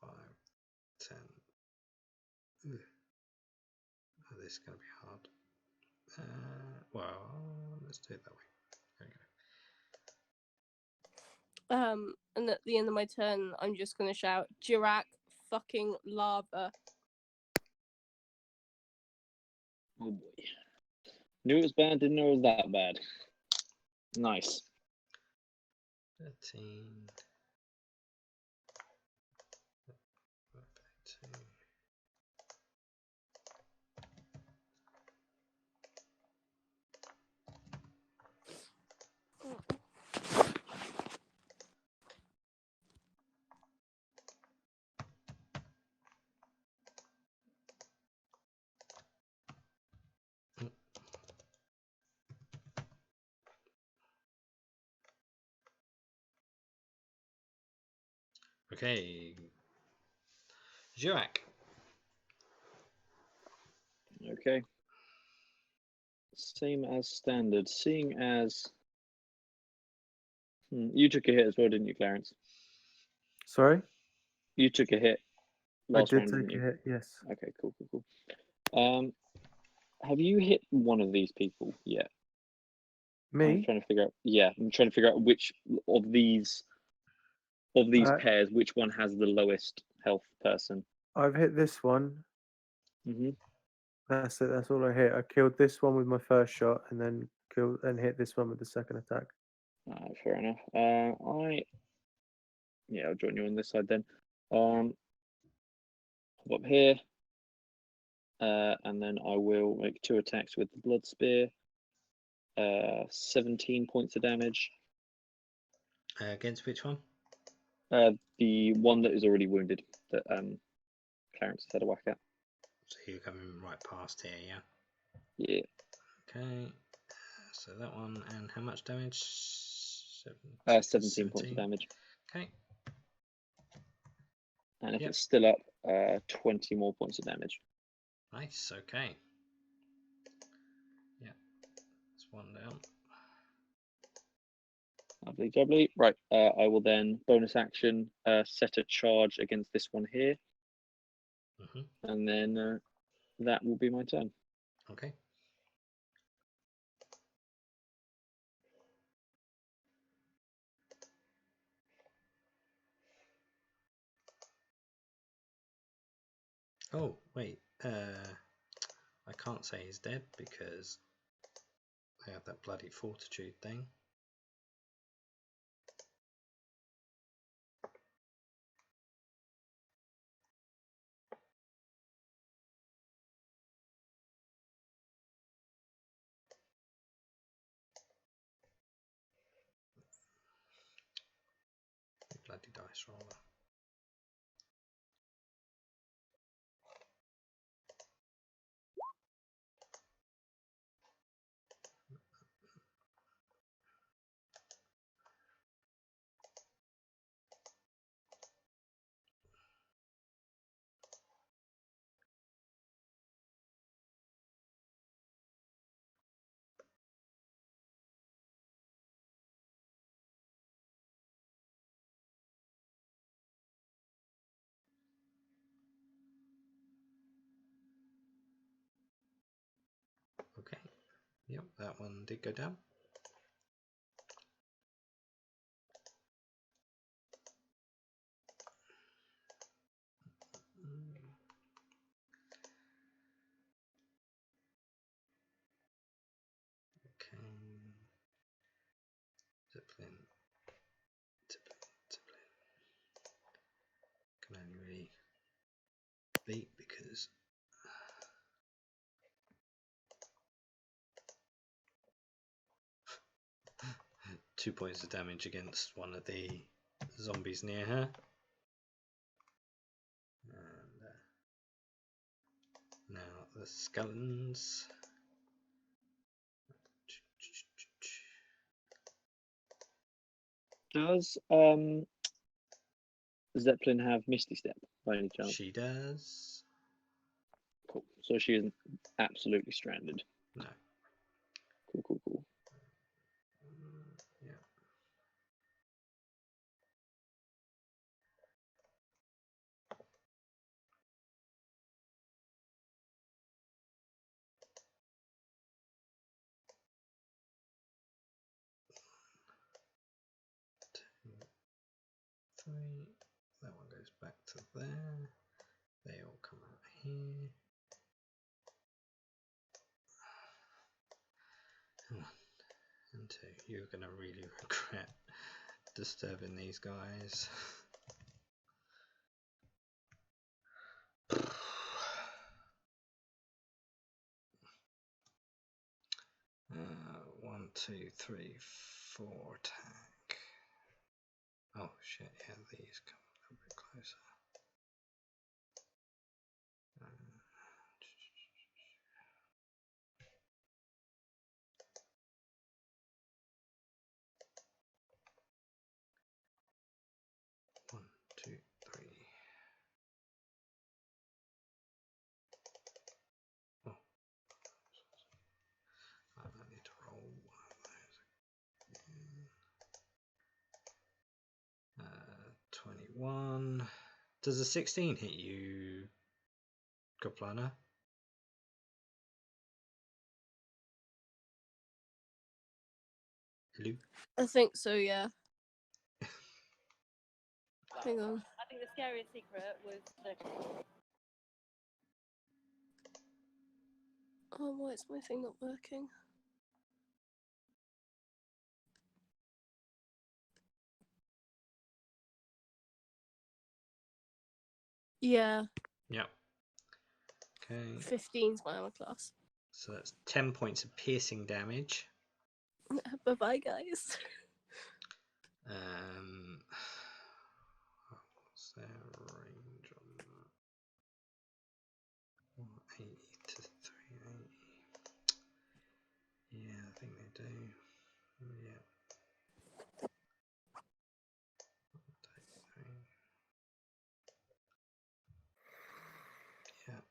5, 10. Ooh. Oh, this is going to be hard. Well, let's do it that way. There we go. And at the end of my turn, I'm just going to shout, Jirak, fucking lava. Oh boy. Knew it was bad, didn't know it was that bad. Nice. 13. 13. Okay, Jirak. Okay. Same as standard. Seeing as you took a hit as well, didn't you, Clarence? Sorry? You took a hit last round, didn't you? Hit, yes. Okay, cool. Have you hit one of these people yet? Me? I'm trying to figure out. Yeah, I'm trying to figure out which of these pairs, which one has the lowest health person. I've hit this one. Mm-hmm. That's it. That's all I hit. I killed this one with my first shot, and then hit this one with the second attack. Fair enough. I'll join you on this side then. Hop up here, and then I will make 2 attacks with the blood spear. 17 points of damage. Against which one? The one that is already wounded that Clarence has had a whack at. So you're coming right past here, yeah? Yeah. Okay. So that one, and how much damage? 17 points of damage. Okay. And if it's still up, 20 more points of damage. Nice, okay. Yeah. It's one down. Lovely, jubbly. Right, I will then bonus action set a charge against this one here. And then that will be my turn. Okay. Oh, wait. I can't say he's dead because they have that bloody fortitude thing. Bloody dice roller. Yep, that one did go down. Okay. Zeppelin. Can only really beat because 2 points of damage against one of the zombies near her. And now the skeletons. Does Zeppelin have Misty Step by any chance? She does. Cool. So she isn't absolutely stranded. No. Cool. Yeah. Three. That one goes back to there. They all come out here. One and two. You're going to really regret disturbing these guys. 1, 2, 3, 4 attack. Oh shit, yeah, these come a little bit closer. One, two, three. Oh, I need to roll one of those. 21. Does a 16 hit you, Goplana? Hello? I think so, yeah. Hang on. I think the scariest secret was the Oh, why is my thing not working? Yeah, Yep. Okay, 15's my armor class. so that's 10 points of piercing damage. Bye bye, guys. What's their range on that? 180 to 380. Yeah, I think they do. Yeah. Yeah.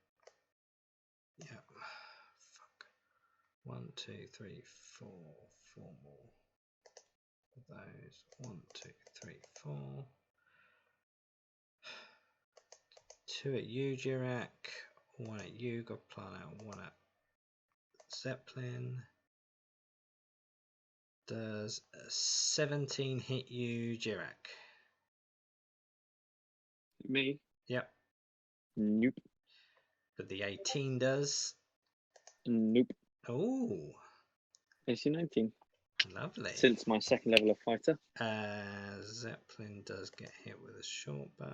Yeah. Fuck. 1, 2, 3, 4. 4 more of those. 1, 2, 3, 4. 2 at you, Jirak. 1 at you, Goplana. 1 at Zeppelin. Does 17 hit you, Jirak? Me? Yep. Nope. But the 18 does. Nope. Oh, AC 19. lovely. Since my second level of fighter. Zeppelin does get hit with a short bow.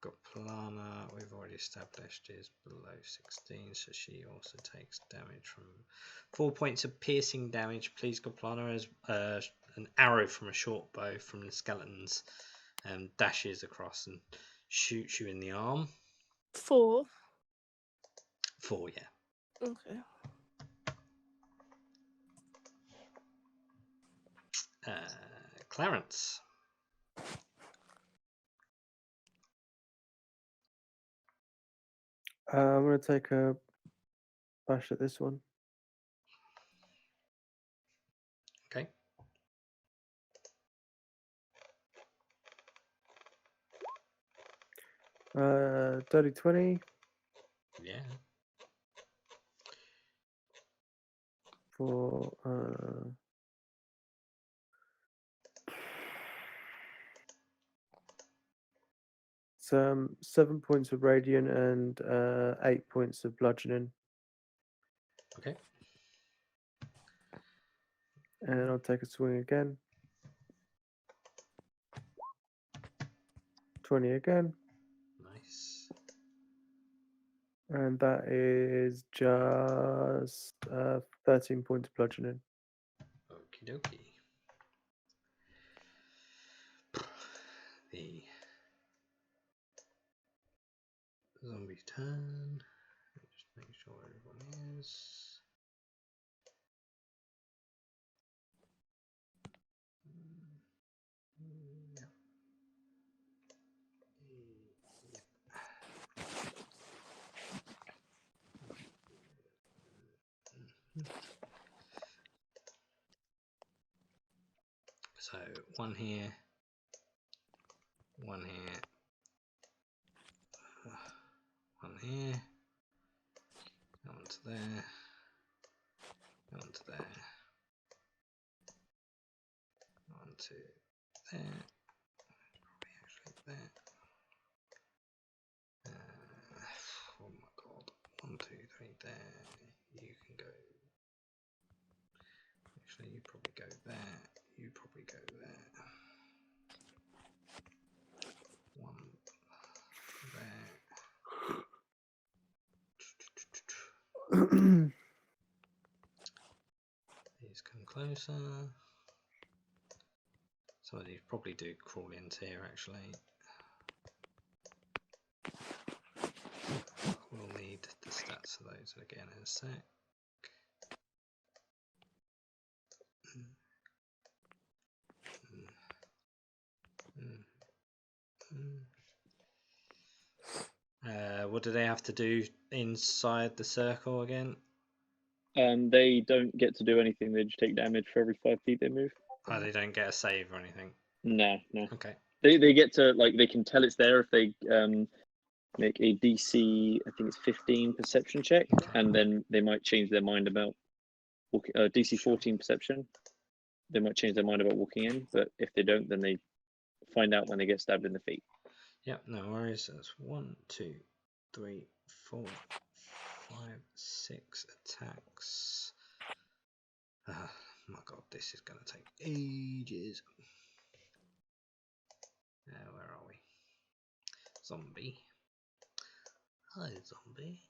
Goplana, we've already established, is below 16, so she also takes damage from 4 points of piercing damage. Please, Goplana, as an arrow from a short bow from the skeletons dashes across and shoots you in the arm. 4. 4, yeah. Okay. Clarence. I'm going to take a bash at this one. Okay. Dirty 20. Yeah. for some 7 points of radiant and 8 points of bludgeoning, Okay. and I'll take a swing again. 20 again, Nice. and that is just 13 points of bludgeoning. Okie dokie. The zombie's turn. Just make sure everyone is. Yep. So one here, one here, one here, that one to there, that one to there, that one to there, probably actually there. Oh my god, 1, 2, 3 there. You can go. Actually, you probably go there. You probably go there. One there. These come closer. Some of these probably do crawl into here actually. We'll need the stats of those again in a sec. What do they have to do inside the circle again? They don't get to do anything. They just take damage for every 5 feet they move. Oh, they don't get a save or anything. No, no. Okay. They get to, like, they can tell it's there if they make a DC, I think it's 15 perception check, and then they might change their mind about DC 14 perception. They might change their mind about walking in, but if they don't, then they find out when they get stabbed in the feet. Yep, no worries. That's 1, 2, 3, 4, 5, 6 attacks. My god, this is going to take ages. Where are we? Zombie. Hi, zombie.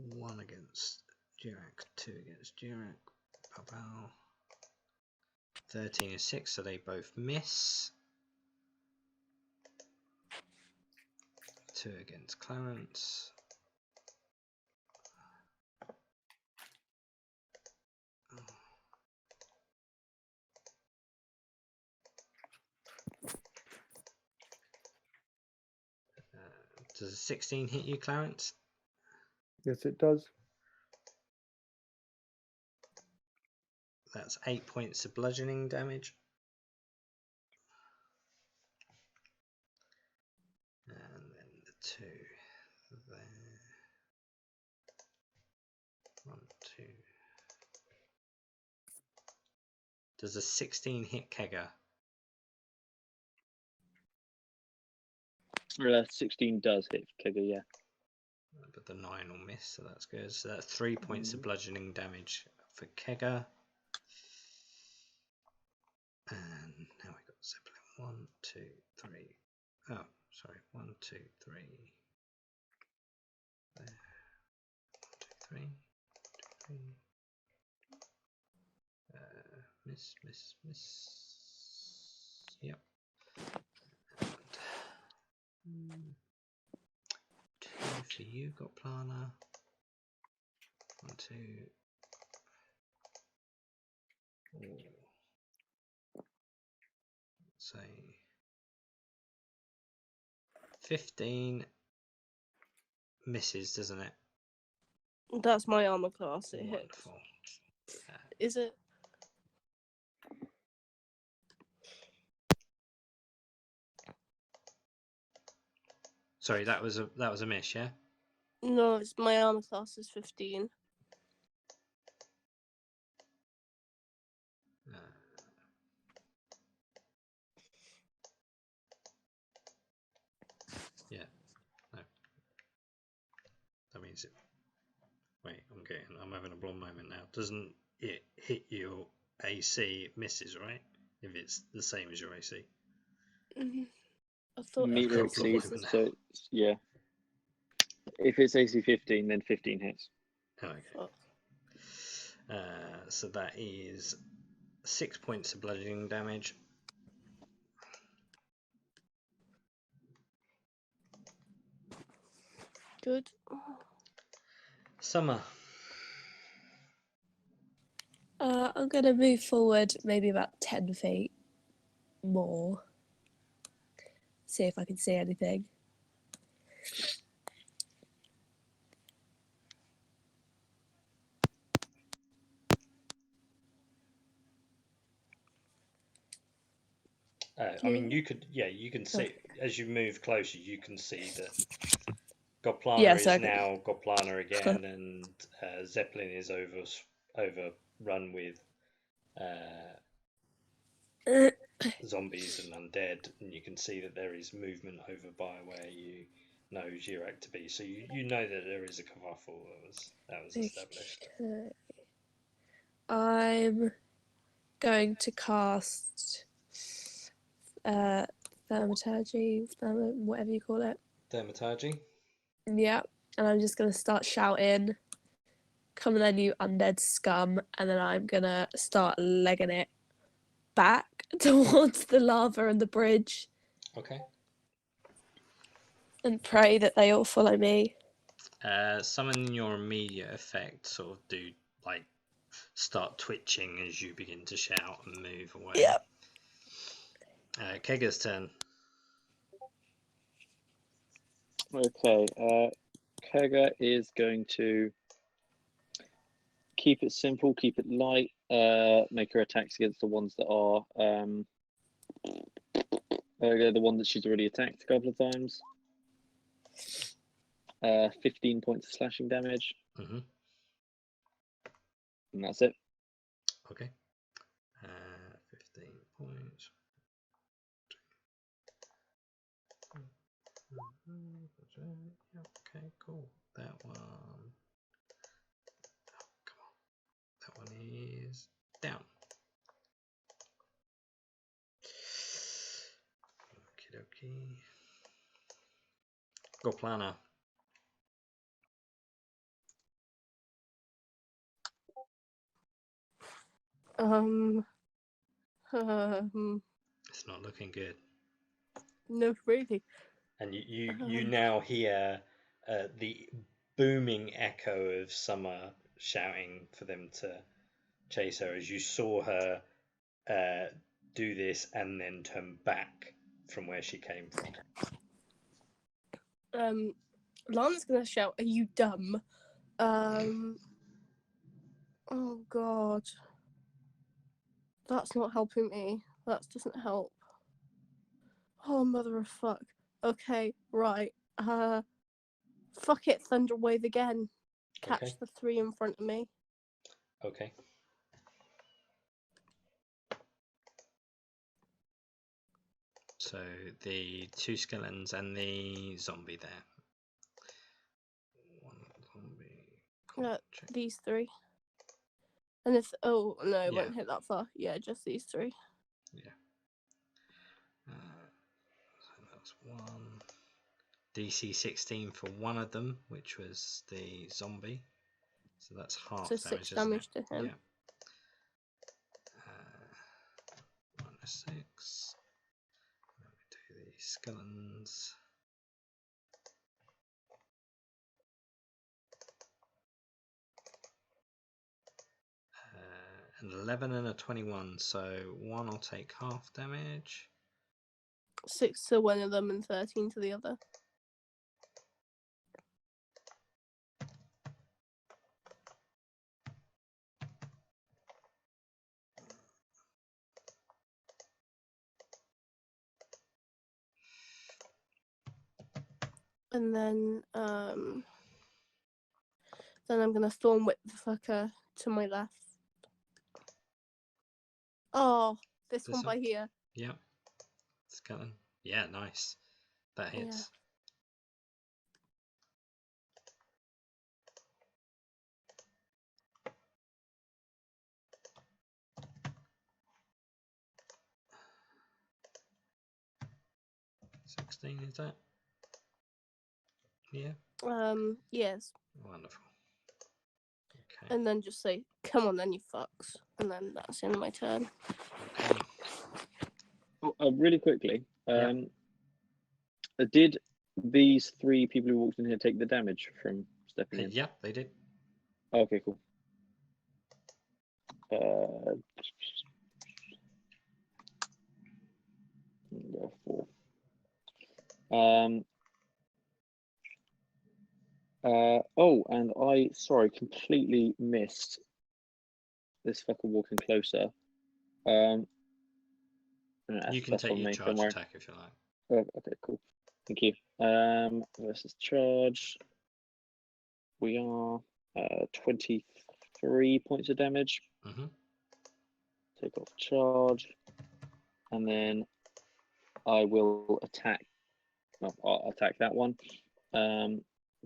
One against Jirak, 2 against Jirak. Pow. 13 and 6, so they both miss. 2 against Clarence. Does a 16 hit you, Clarence? Yes, it does. That's 8 points of bludgeoning damage. And then the 2 there. 1, 2. Does a 16 hit Kegger? 16 does hit Kegger, yeah. But the 9 will miss, so that's good. So that's 3 points of bludgeoning damage for Kegger. And now we've got Zeppelin. 1, 2, 3. Oh, sorry. 1, 2, 3. There. 1, 2, 3. 2, 3. Miss, miss, miss. Yep. And 2 for you, got Plana. 1, 2. Say 15 misses, doesn't it? That's my armor class. It hits. Wonderful. Is it? Sorry, that was a miss, yeah? No, it's my armor class is 15. Uh, yeah. No. That means it. Wait, I'm having a blonde moment now. Doesn't it hit your AC? It misses, right? If it's the same as your AC. I thought Meter got a exceeds, problem now. so yeah. If it's AC 15, then 15 hits. Okay. Fuck. So that is 6 points of bludgeoning damage. Good. Summer. I'm gonna move forward maybe about 10 feet more. See if I can see anything. I mean, you can see as you move closer. You can see that Goplana is now Goplana again, and Zeppelin is overrun with zombies and undead, and you can see that there is movement over by where you know Girak to be. So you know that there is a kerfuffle that was established. Okay. I'm going to cast thaumaturgy, whatever you call it. Thaumaturgy. Yeah, and I'm just gonna start shouting, "Come on then, you undead scum!" And then I'm gonna start legging it back towards the lava and the bridge. Okay. And pray that they all follow me. Some in your immediate effect sort of do like start twitching as you begin to shout and move away. Yep. Kega's turn. Okay, Kega is going to keep it simple, keep it light, make her attacks against the ones that are the one that she's already attacked a couple of times. 15 points of slashing damage. Mm-hmm. And that's it. Okay. 15 points. Okay, cool. That one. Oh, come on. That one is down. Okie dokie. Goplana. It's not looking good. No, really. And you now hear the booming echo of Summer shouting for them to chase her as you saw her do this and then turn back from where she came from. Lana's gonna shout, "Are you dumb?" Oh god. That's not helping me. That doesn't help. Oh, mother of fuck. Okay, right. Fuck it, Thunder Wave again. Catch Okay. the 3 in front of me. Okay. So the 2 skeletons and the zombie there. One zombie. These 3. And if it won't hit that far. Yeah, just these 3. Yeah. So that's 1. DC 16 for one of them, which was the zombie. So that's half So damage. 6 damage to him. Yeah. Minus 6. Then we do the skeletons. An 11 and a 21, so 1 will take half damage. 6 to one of them and 13 to the other. And then I'm gonna thorn whip the fucker to my left. Oh, this one by here. Yeah. Skeleton. Yeah, nice. That hits. Yeah. 16, is that? Yeah. Yes. Wonderful. Okay. And then just say, "Come on, then you fucks," and then that's the end of my turn. Okay. Oh, really quickly, Yeah. did these 3 people who walked in here take the damage from stepping in? Yeah, they did. Oh, okay, cool. 4. Oh, and I completely missed this fucker walking closer. You can that's take on your me, charge don't worry. attack if you like. Oh, okay, cool. Thank you. Versus charge. We are 23 points of damage. Mm-hmm. Take off charge. And then I will attack. Oh, I'll attack that one.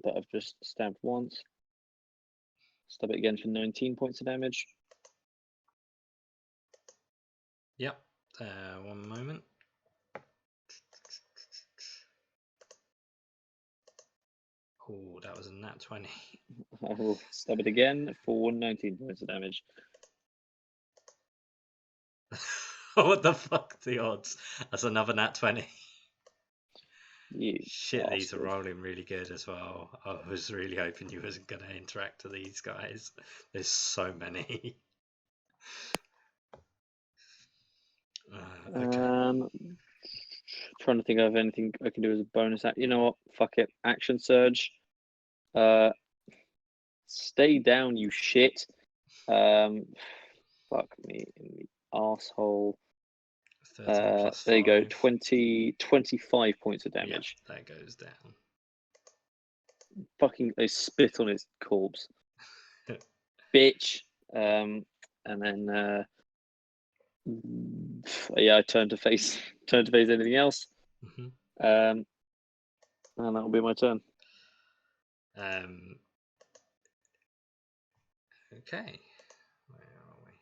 That I've just stabbed once. Stab it again for 19 points of damage. Yep. One moment. Oh, that was a nat 20. I will stab it again for 19 points of damage. What the fuck, the odds? That's another nat 20. You Shit, these are bastard. rolling really good as well. I was really hoping you wasn't going to interact with these guys. There's so many. Okay. Trying to think of anything I can do as a bonus act. You know what? Fuck it. Action surge. Stay down, you shit. Fuck me in the arsehole. 13 plus 5. There you go. 25 points of damage. Yeah, that goes down. Fucking, I spit on his corpse. Bitch. And then yeah, I turn to face anything else. Mm-hmm. And that'll be my turn. Okay. Where are we?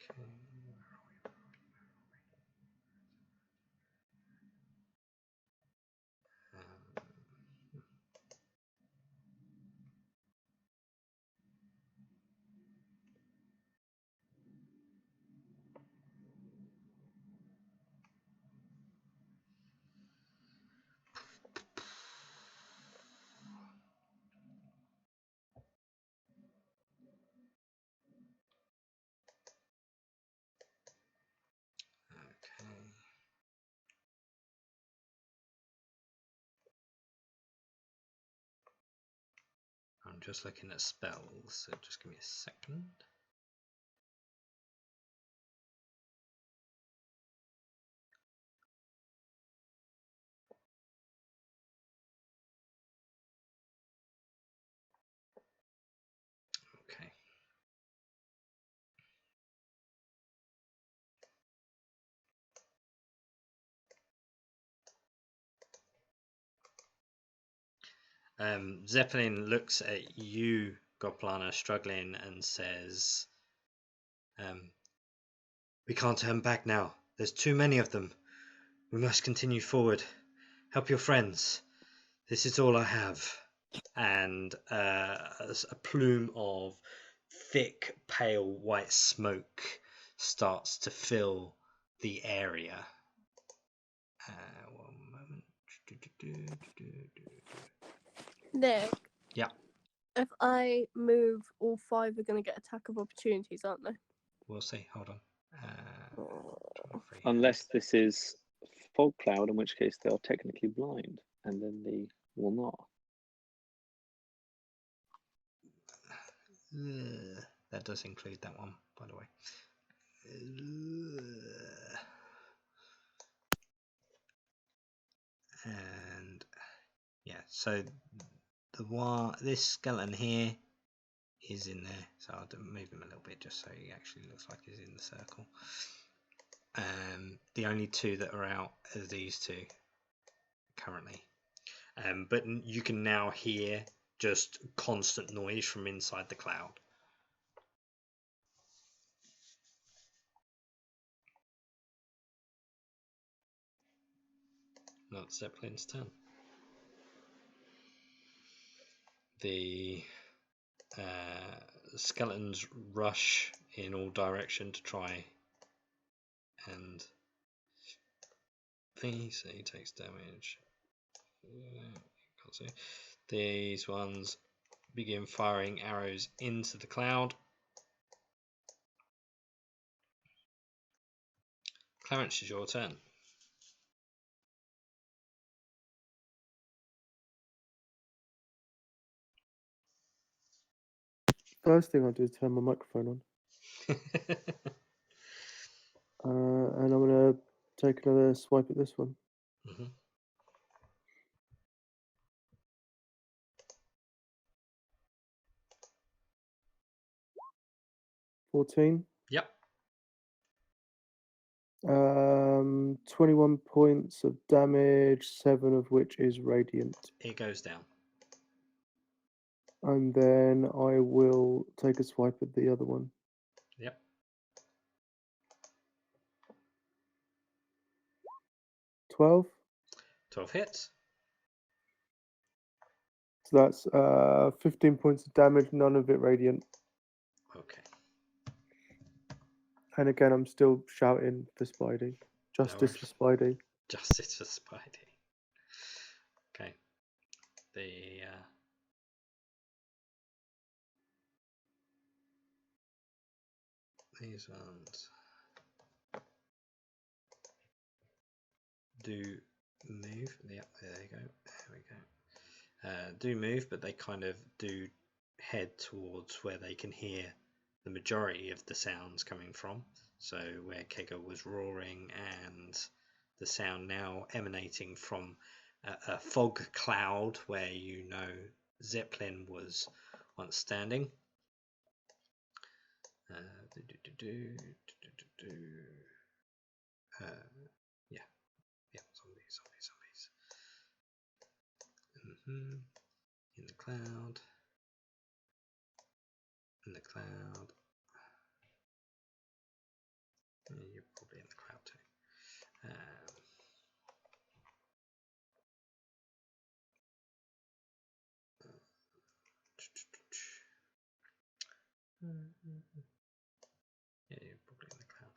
Okay. I'm just looking at spells, so just give me a second. Okay. Zeppelin looks at you, Goplana, struggling, and says, "We can't turn back now. There's too many of them. We must continue forward. Help your friends. This is all I have." And a plume of thick, pale white smoke starts to fill the area. One moment. Nick. Yeah. If I move, all 5 are going to get attack of opportunities, aren't they? We'll see. Hold on. Unless this is fog cloud, in which case they are technically blind, and then they will not. that does include that one, by the way. And yeah, so this skeleton here is in there, so I'll move him a little bit just so he actually looks like he's in the circle. The only two that are out are these two currently, but you can now hear just constant noise from inside the cloud. Not Zeppelin's turn. The skeletons rush in all direction to try and so he takes damage. Can't see. These ones begin firing arrows into the cloud. Clarence, is your turn. First thing I'll do is turn my microphone on. And I'm going to take another swipe at this one. Mm-hmm. 14. Yep. 21 points of damage, 7 of which is radiant. It goes down. And then I will take a swipe at the other one. Yep. 12. 12 hits. So that's 15 points of damage, none of it radiant. Okay. And again, I'm still shouting for Spidey. Justice for Spidey. Justice for Spidey. Okay. These ones do move. Yep, there you go. There we go. Do move, but they kind of do head towards where they can hear the majority of the sounds coming from. So where Kega was roaring, and the sound now emanating from a fog cloud where Zeppelin was once standing. Zombies. In the cloud. You're probably in the cloud too. Yeah, you're probably in the cloud.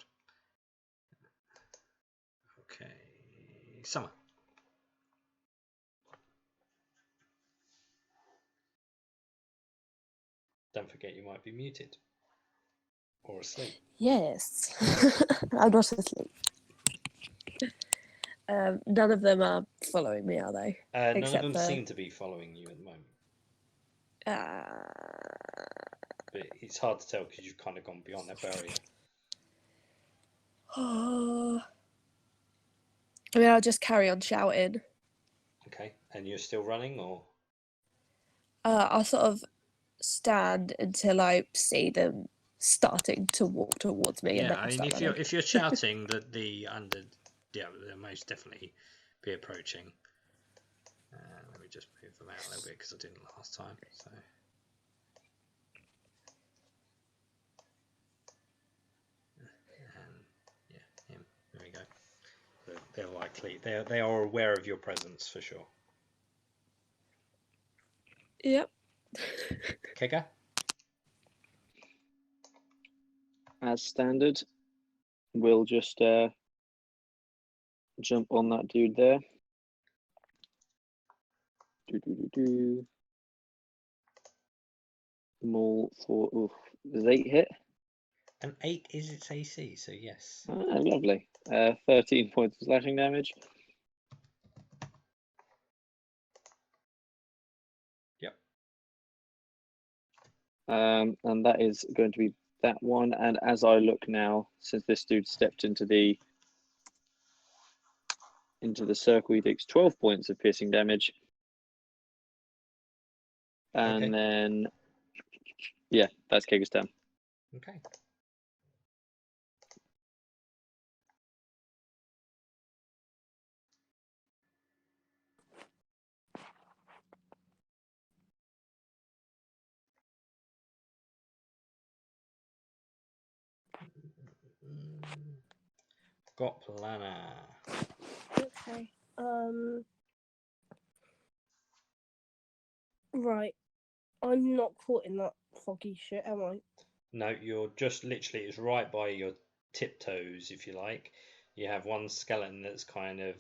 Okay, Summer. Don't forget you might be muted or asleep. Yes. I'm not asleep. None of them are following me, are they? None of them seem to be following you at the moment. But it's hard to tell because you've kind of gone beyond that barrier. I mean, I'll just carry on shouting. Okay, and you're still running, or? I'll sort of stand until I see them starting to walk towards me. Yeah, and then if you're shouting that they'll most definitely be approaching. Let me just move them out a little bit because I didn't last time. So. Him. There we go. They're likely. They are aware of your presence for sure. Yep. Kega? As standard, we'll just jump on that dude there. Maul for does 8 hit? An 8 is its AC, so yes. Ah, lovely. 13 points of slashing damage. Yep. And that is going to be that one. And as I look now, since this dude stepped into the circle, he takes 12 points of piercing damage. And Okay. then, yeah, that's Kager's turn. Okay. Got Planner. Okay. Right. I'm not caught in that foggy shit, am I? No, you're just literally, it's right by your tiptoes, if you like. You have one skeleton that's kind of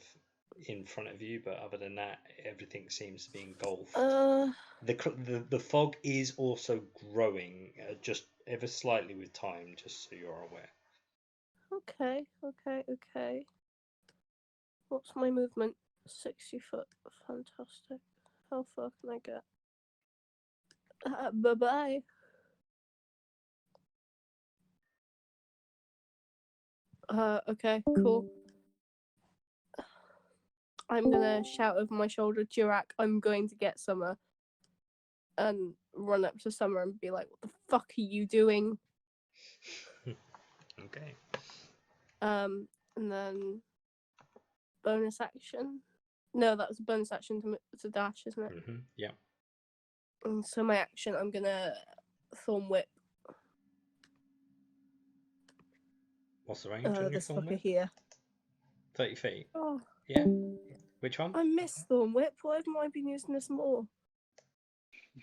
in front of you, but other than that, everything seems to be engulfed. The fog is also growing, just ever slightly with time, just so you're aware. Okay. What's my movement? 60 foot. Fantastic. How far can I get? Bye-bye. Okay, cool. I'm gonna shout over my shoulder, Dirac, I'm going to get Summer. And run up to Summer and be like, what the fuck are you doing? Okay. And then bonus action. No, that was a bonus action to dash, isn't it? Yeah. And so my action, I'm gonna Thorn Whip. What's the range on your This Thorn fucker Whip? here. 30 feet. Oh, Yeah. Which one? I miss Thorn Whip. Why haven't I been using this more?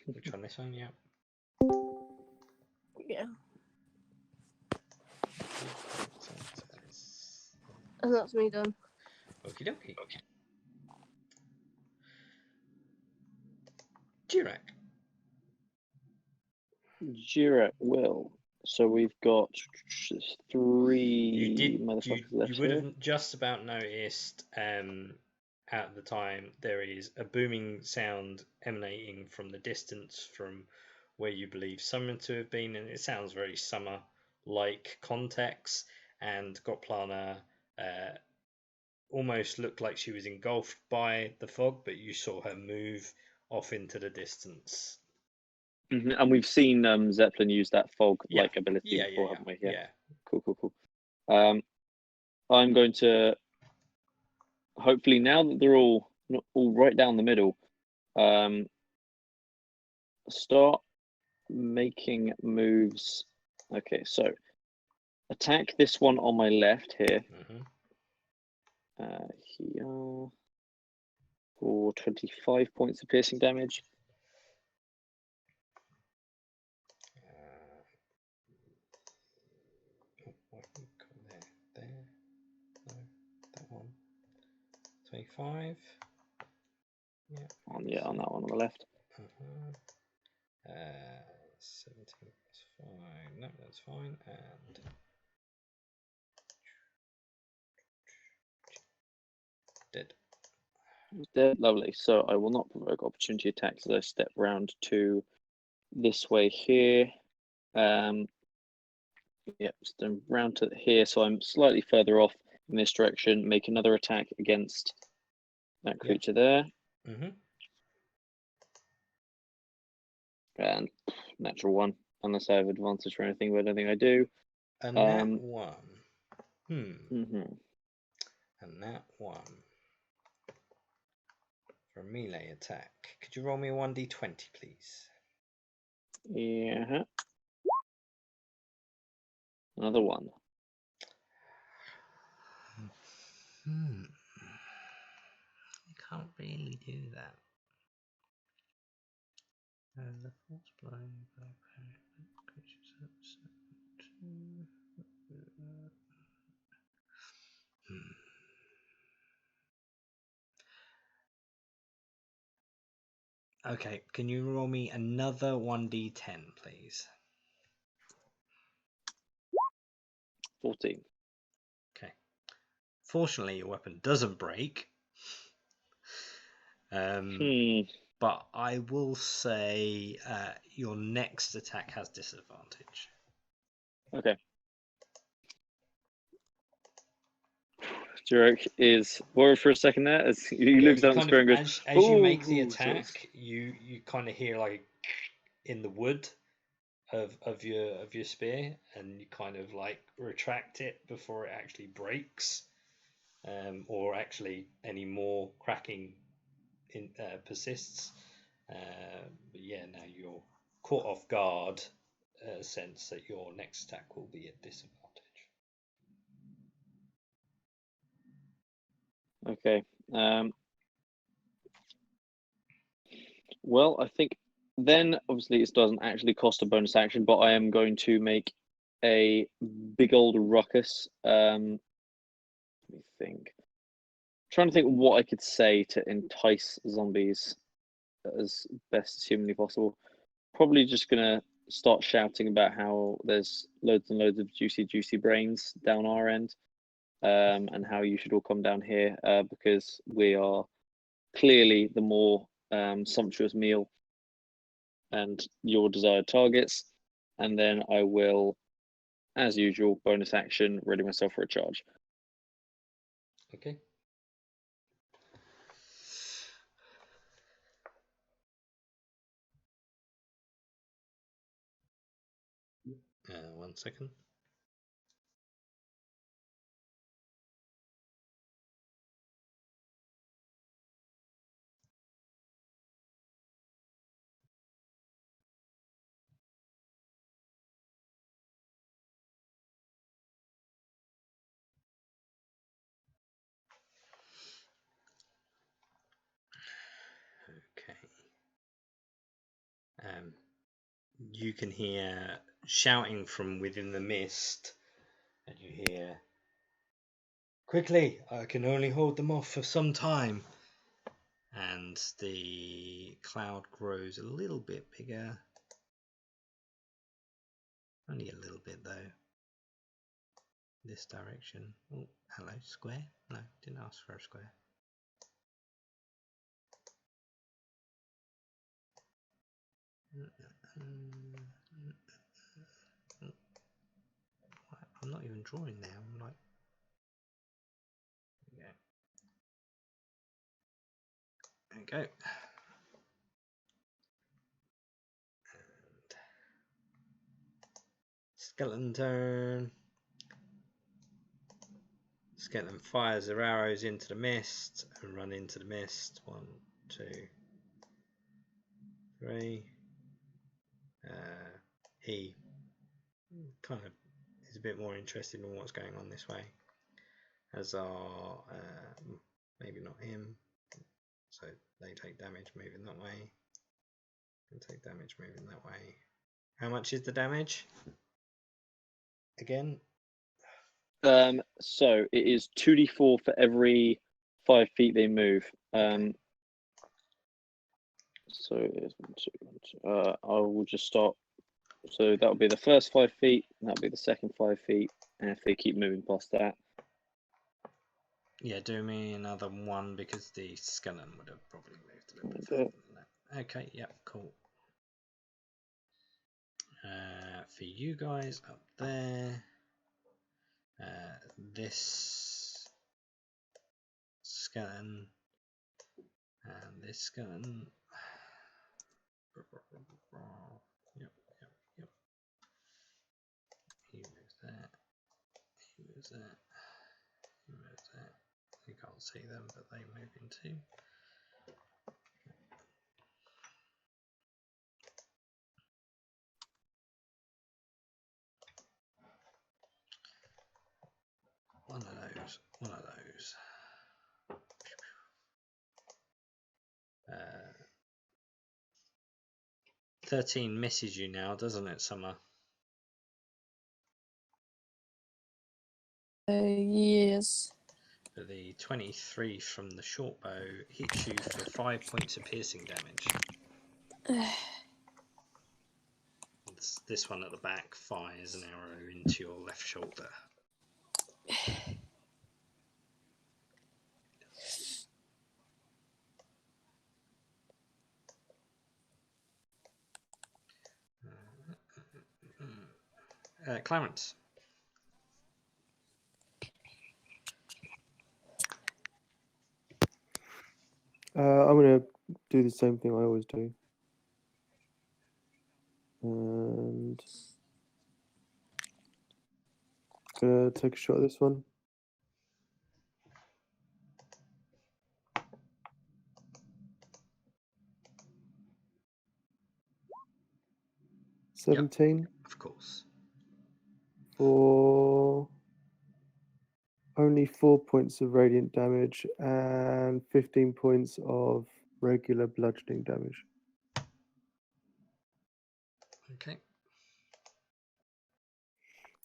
Which one? This one? Yeah. Yeah. And that's me done. Okie dokie. Dirac. Dirac will. So we've got 3 You motherfuckers left you would here. have just about noticed at the time there is a booming sound emanating from the distance from where you believe summer to have been, and it sounds very summer like context, and Gotplana almost looked like she was engulfed by the fog, but you saw her move off into the distance. And we've seen Zeppelin use that fog-like ability before, haven't we? Yeah. Cool. I'm going to, hopefully now that they're all right down the middle, start making moves. Okay, so attack this one on my left here. Here for 25 points of piercing damage. There. No, that one. 25. Yeah. On that one on the left. 17 plus 5. No, that's fine. And dead. Dead. Lovely. So I will not provoke opportunity attacks as I step round to this way here. Step round to here, so I'm slightly further off in this direction. Make another attack against that creature there. And natural 1, unless I have advantage for anything, but I don't think I do. And that one. And that one. For a melee attack. Could you roll me a 1d20, please? Yeah. Another 1. You can't really do that. The force blow by creatures. Okay, can you roll me another 1d10, please? 14. Okay. Fortunately, your weapon doesn't break. but I will say your next attack has disadvantage. Okay. Jurek is worried for a second there as he looks down the spear and goes, as you make the "Ooh," attack, you kind of hear like in the wood of your spear, and you kind of like retract it before it actually breaks, or actually any more cracking persists. But yeah, now you're caught off guard, sense that your next attack will be at disadvantage. Okay. Well, I think then obviously it doesn't actually cost a bonus action, but I am going to make a big old ruckus. Let me think. Trying to think what I could say to entice zombies as best as humanly possible. Probably just gonna start shouting about how there's loads and loads of juicy brains down our end, and how you should all come down here because we are clearly the more sumptuous meal and your desired targets. And then I will, as usual, bonus action, ready myself for a charge. Okay. One second. Okay. You can hear shouting from within the mist, and you hear, "Quickly! I can only hold them off for some time." And the cloud grows a little bit bigger. Only a little bit though. This direction. Oh, hello, square? No, didn't ask for a square. I'm not even drawing now. I'm like, yeah. There we go. And skeleton turn. Skeleton fires their arrows into the mist and run into the mist. 1, 2, 3. He kind of is a bit more interested in what's going on this way, as are maybe not him, so they take damage moving that way and take damage moving that way. How much is the damage again? So it is 2d4 for every 5 feet they move. So it's 1, 2, 1, 2. I will just start. So that'll be the first 5 feet, and that'll be the second 5 feet, and if they keep moving past that. Yeah, do me another one because the skeleton would have probably moved a little bit further than that. Okay, yep, cool. For you guys up there, this skeleton and this skeleton. Yep. He moves that. He moves that. He moves that. You can't see them, but they move into. One of those. 13 misses you now, doesn't it, Summer? Yes. But the 23 from the short bow hits you for 5 points of piercing damage. This one at the back fires an arrow into your left shoulder. Clarence. I'm gonna do the same thing I always do, and gonna take a shot at this one. Yep. 17 Of course. for only 4 points of radiant damage and 15 points of regular bludgeoning damage. Okay.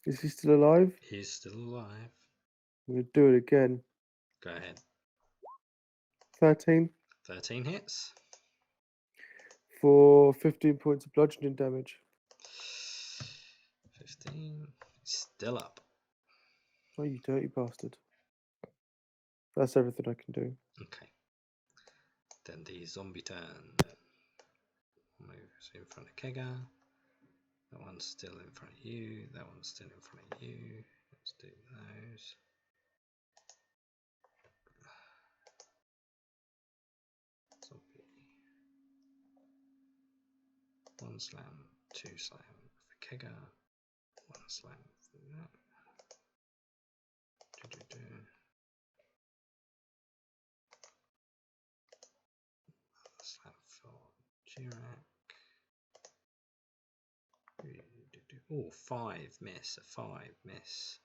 Is he still alive? He's still alive. I'm gonna do it again. Go ahead. 13 13 hits. for 15 points of bludgeoning damage. 15. Still up. Oh, you dirty bastard. That's everything I can do. Okay. Then the zombie turn. Moves in front of Kega. That one's still in front of you. That one's still in front of you. Let's do those. Zombie. One slam, two slam for Kega. One slam for that. Slam for Jirak. Oh, 5 miss, a 5 miss,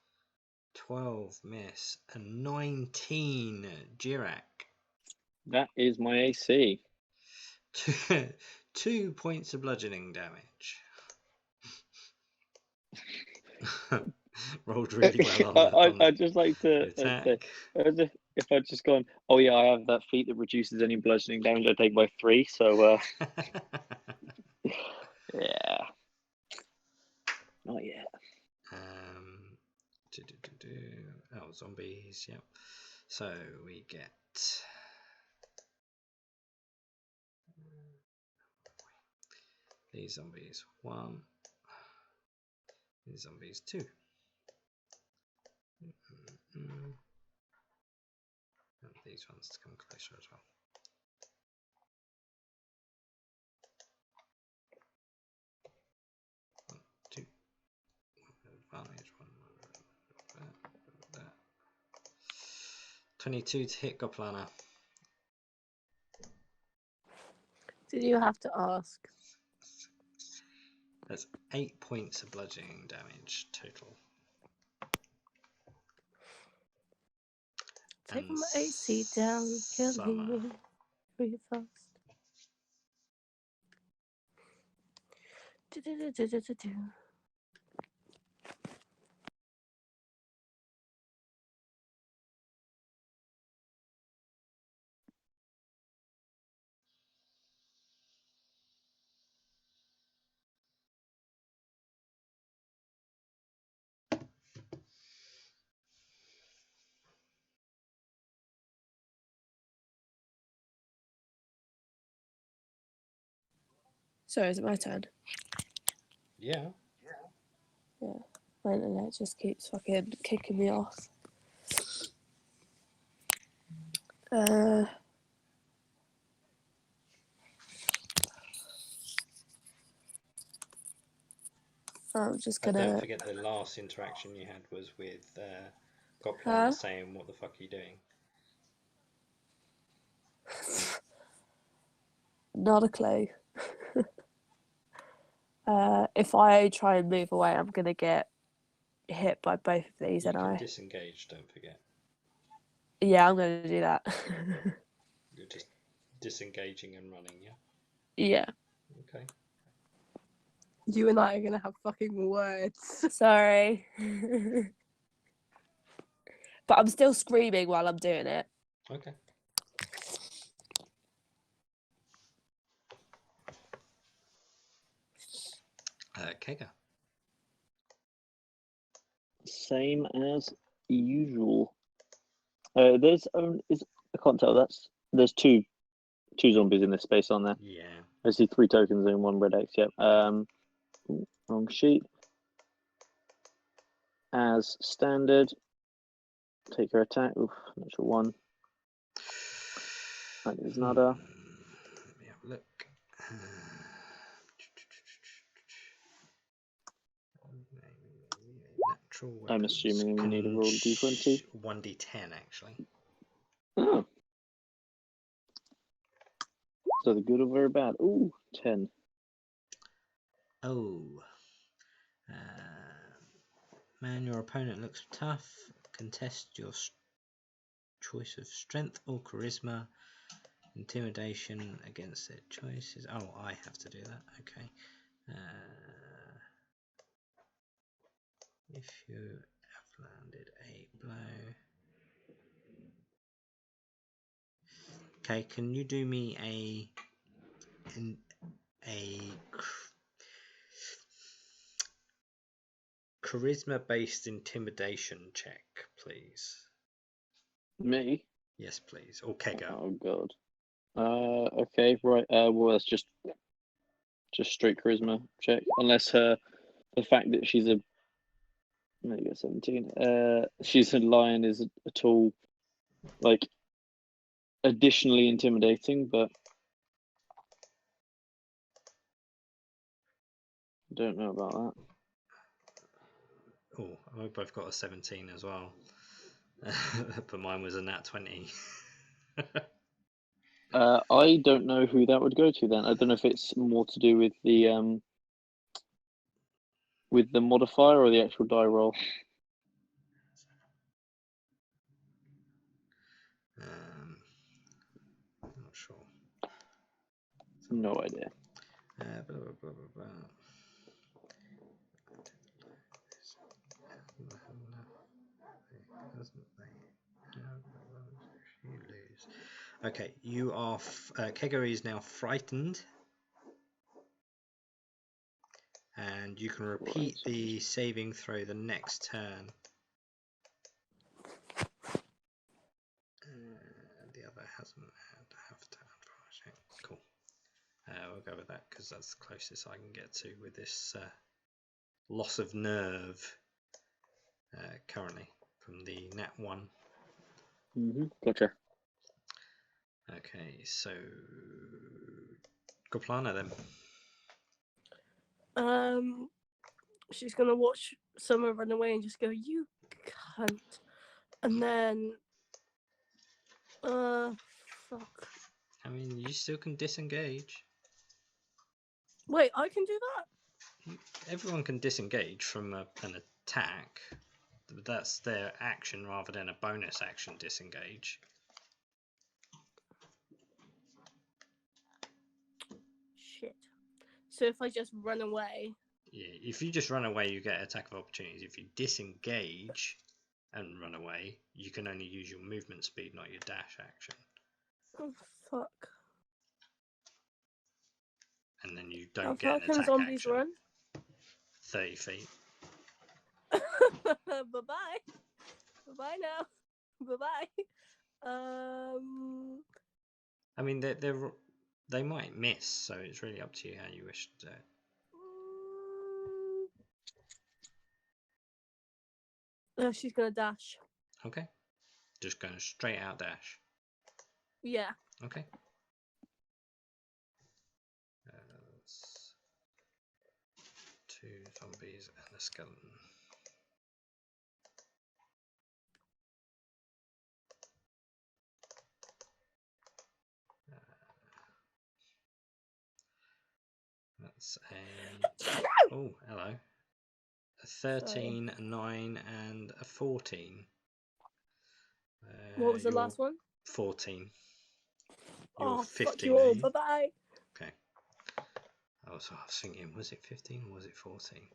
12 miss, a 19 Jirak. That is my AC. 2 points of bludgeoning damage. Rolled really well on I'd just like to attack. say, if I'd just gone, oh yeah, I have that feat that reduces any bludgeoning damage I take by 3. So yeah, not yet. Oh, zombies. Yep. So we get these zombies 1. These zombies 2. And these ones to come closer as well. One, 2. One advantage. One. That. 22 to hit Goplana. Did you have to ask? That's 8 points of bludgeoning damage total. Taking my AC down, killing me really fast. Do-do-do-do-do-do. Sorry, is it my turn? Yeah. Yeah. My internet just keeps fucking kicking me off. I'm just But gonna. don't forget the last interaction you had was with Goplana Huh? saying, "What the fuck are you doing?" Not a clue. If I try and move away, I'm gonna get hit by both of these, You and can disengage. Don't forget. yeah, I'm gonna do that. You're just disengaging and running. Yeah. Yeah. Okay. You and I are gonna have fucking words. Sorry. But I'm still screaming while I'm doing it. Okay. Kega. Same as usual. I can't tell. There's two zombies in this space, aren't there? Yeah. I see 3 tokens and 1 red X. Yep. Wrong sheet. as standard. Take her attack. Oof, natural 1. That is nada. Let me have a look. Natural I'm weapons assuming we need to roll a d20. 1d10 actually. Oh. So the good or very bad? Ooh, 10. Oh. Man, your opponent looks tough. Contest your choice of strength or charisma. Intimidation against their choices. Oh, I have to do that. Okay. If you have landed a blow. Okay, can you do me a charisma-based intimidation check, please? Me? Yes, please. Or Kegger. Oh god. Okay, right. Well, that's just straight charisma check. Unless the fact that she's a maybe a 17. She's a lion is at all like additionally intimidating, but I don't know about that. Oh, we both got a 17 as well. But mine was a nat 20. I don't know who that would go to then. I don't know if it's more to do with the modifier or the actual die roll. I'm not sure. No idea. Blah, blah, blah, blah, blah. You lose. Okay, you are. Kegger is now frightened, and you can repeat the saving throw the next turn. The other hasn't had half turn. Cool. We'll go with that because that's the closest I can get to with this loss of nerve currently from the nat 1. Gotcha. Okay, so Goplana then. She's gonna watch Summer run away and just go, "You cunt," and then, fuck. I mean, you still can disengage. Wait, I can do that? Everyone can disengage from an attack. That's their action rather than a bonus action disengage. Shit. So if I just run away... Yeah, if you just run away, you get attack of opportunities. If you disengage and run away, you can only use your movement speed, not your dash action. Oh, fuck. And then you don't How get far an can attack zombies action. run? 30 feet. Bye-bye. Bye-bye now. Bye-bye. I mean, they might miss, so it's really up to you how you wish to do it. She's gonna dash. Okay. Just going straight out dash. Yeah. Okay. Two zombies and a skeleton. That's a... Oh, hello. A 13, a 9, and a 14. What was the last one? 14. You're 15, fuck you all. Bye-bye. Okay. I was thinking, was it 15 or was it 14?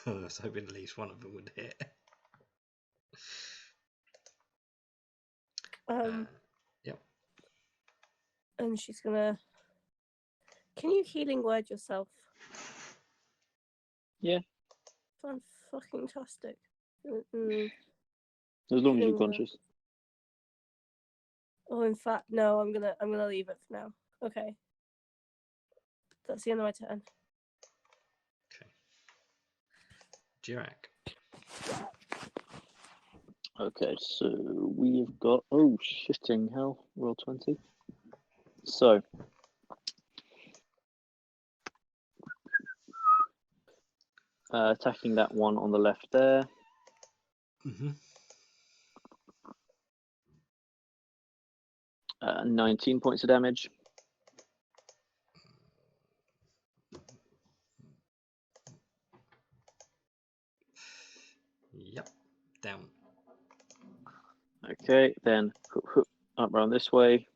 I was hoping at least one of them would hit. Yep. And she's gonna... Can you healing word yourself? Yeah. Fan-fucking-tastic. As long as you're conscious. Oh, in fact, no. I'm gonna leave it for now. Okay. That's the end of my turn. Okay. Jirak. Okay, so we've got. Oh, shitting hell. Roll 20. So. Attacking that one on the left there. Mm-hmm. 19 points of damage. Yep. Down. Okay, then up round this way.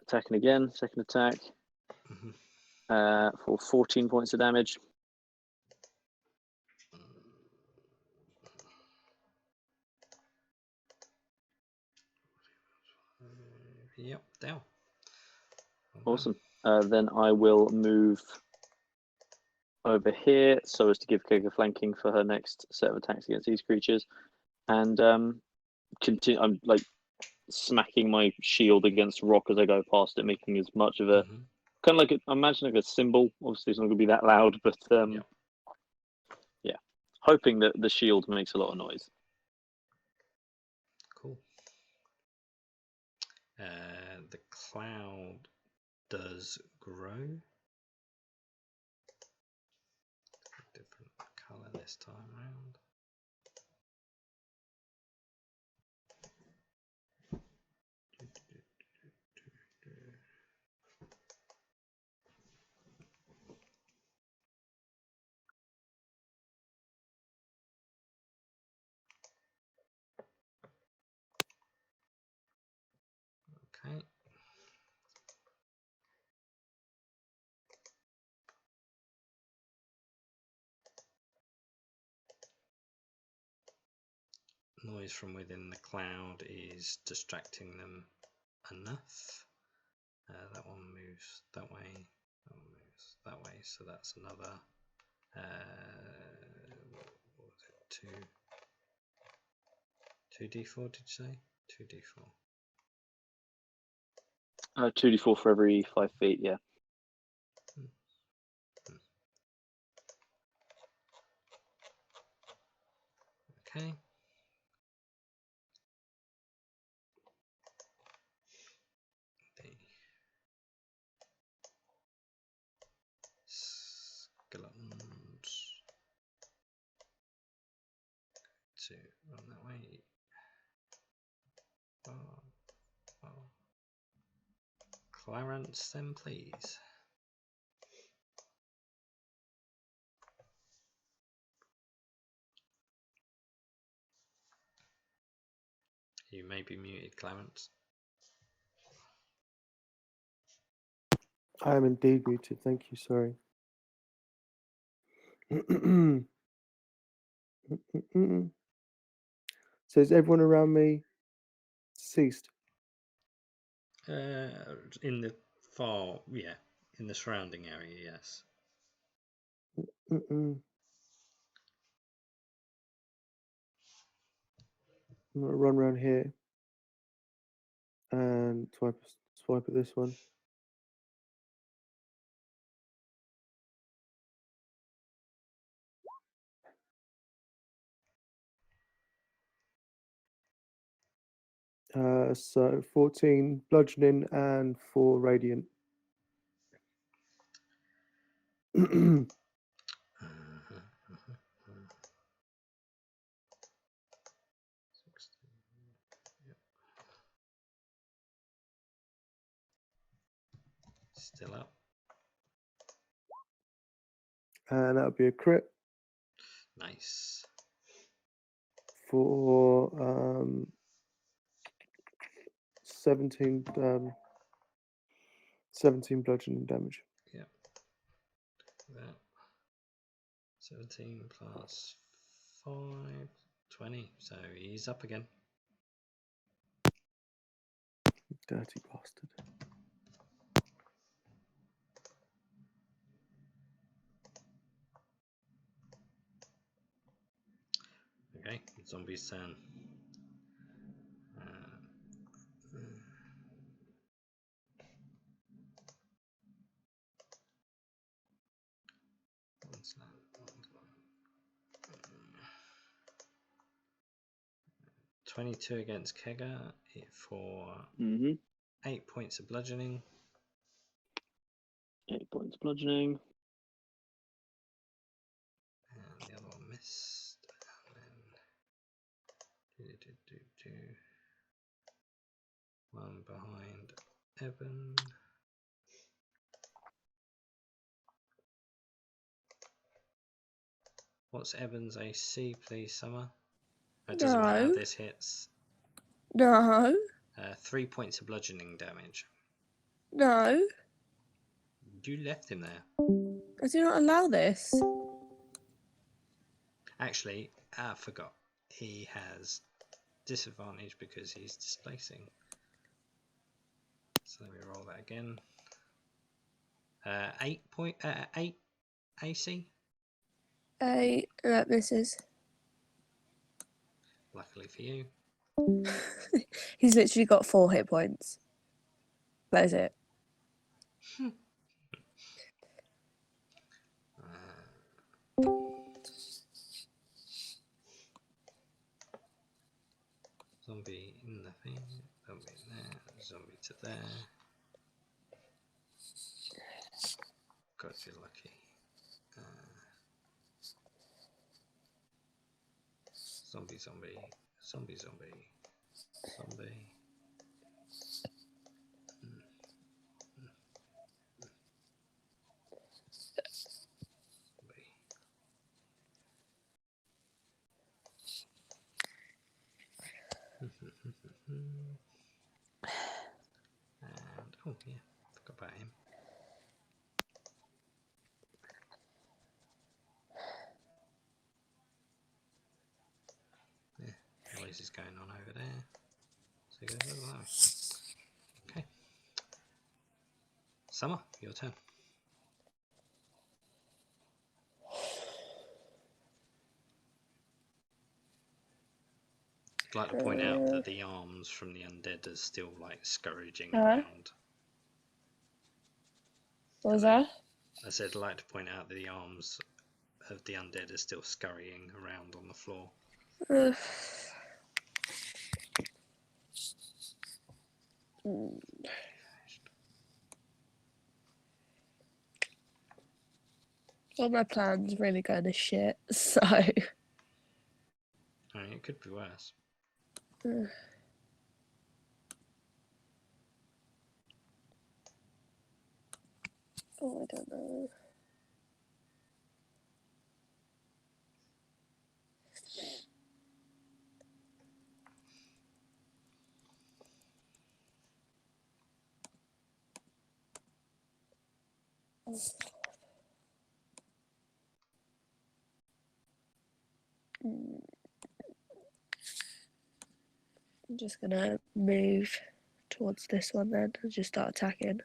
Attacking again, second attack. Mm-hmm. For 14 points of damage. Yep, down. Awesome. Then I will move over here so as to give Kika flanking for her next set of attacks against these creatures, and continue. I'm like smacking my shield against rock as I go past it, making as much of a kind of like I imagine like a cymbal. Obviously, it's not going to be that loud, but Yep. yeah, hoping that the shield makes a lot of noise. Cool. The cloud does grow. Different color this time around. Okay. Noise from within the cloud is distracting them enough. That one moves that way, that one moves that way, so that's another what was it, 2d4 did you say? 2d4. 2d4 for every 5 feet, yeah. Okay. Skeletons to run that way. Clarence, then please. You may be muted, Clarence. I am indeed muted. Thank you. Sorry. So is everyone around me deceased? In the in the surrounding area, yes. I'm gonna run around here and swipe at this one. So 14 bludgeoning and 4 radiant. Still up. And that'll be a crit Nice. for 17 bludgeoning damage. Yep. That 17 plus 5, 20. So he's up again. Dirty bastard. Okay, zombie's turn. 22 against Kega for Mm-hmm. 8 points of bludgeoning. 8 points bludgeoning. And the other one missed. And then one behind Evan. What's Evan's AC, please, Summer? It doesn't matter, No. this hits. No. 3 points of bludgeoning damage. No. You left him there. I do not allow this. Actually, I forgot. He has disadvantage because he's displacing. So let me roll that again. 8 AC. That misses. Luckily for you. He's literally got 4 hit points. That is it. Zombie in the thing. Zombie in there. Zombie to there. God, you're lucky. Zombie, zombie, zombie, zombie, zombie. And oh yeah, forgot about him. Yeah, noise is going on over there. So he goes over there. Okay. Summer, your turn. I'd like to point out that the arms from the undead are still like scourging around. What was that? I said I'd like to point out that the arms of the undead are still scurrying around on the floor. Well, my plan's really going to shit, so... I mean, it could be worse. Oh, I don't know. I'm just gonna move towards this one then and just start attacking.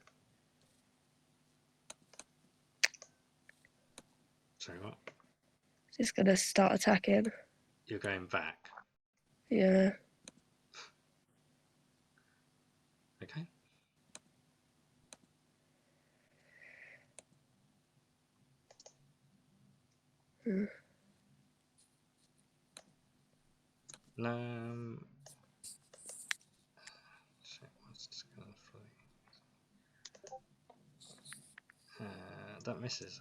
Sorry, what? Just gonna start attacking. You're going back. Yeah. Okay. Shit, what's this going for? That misses.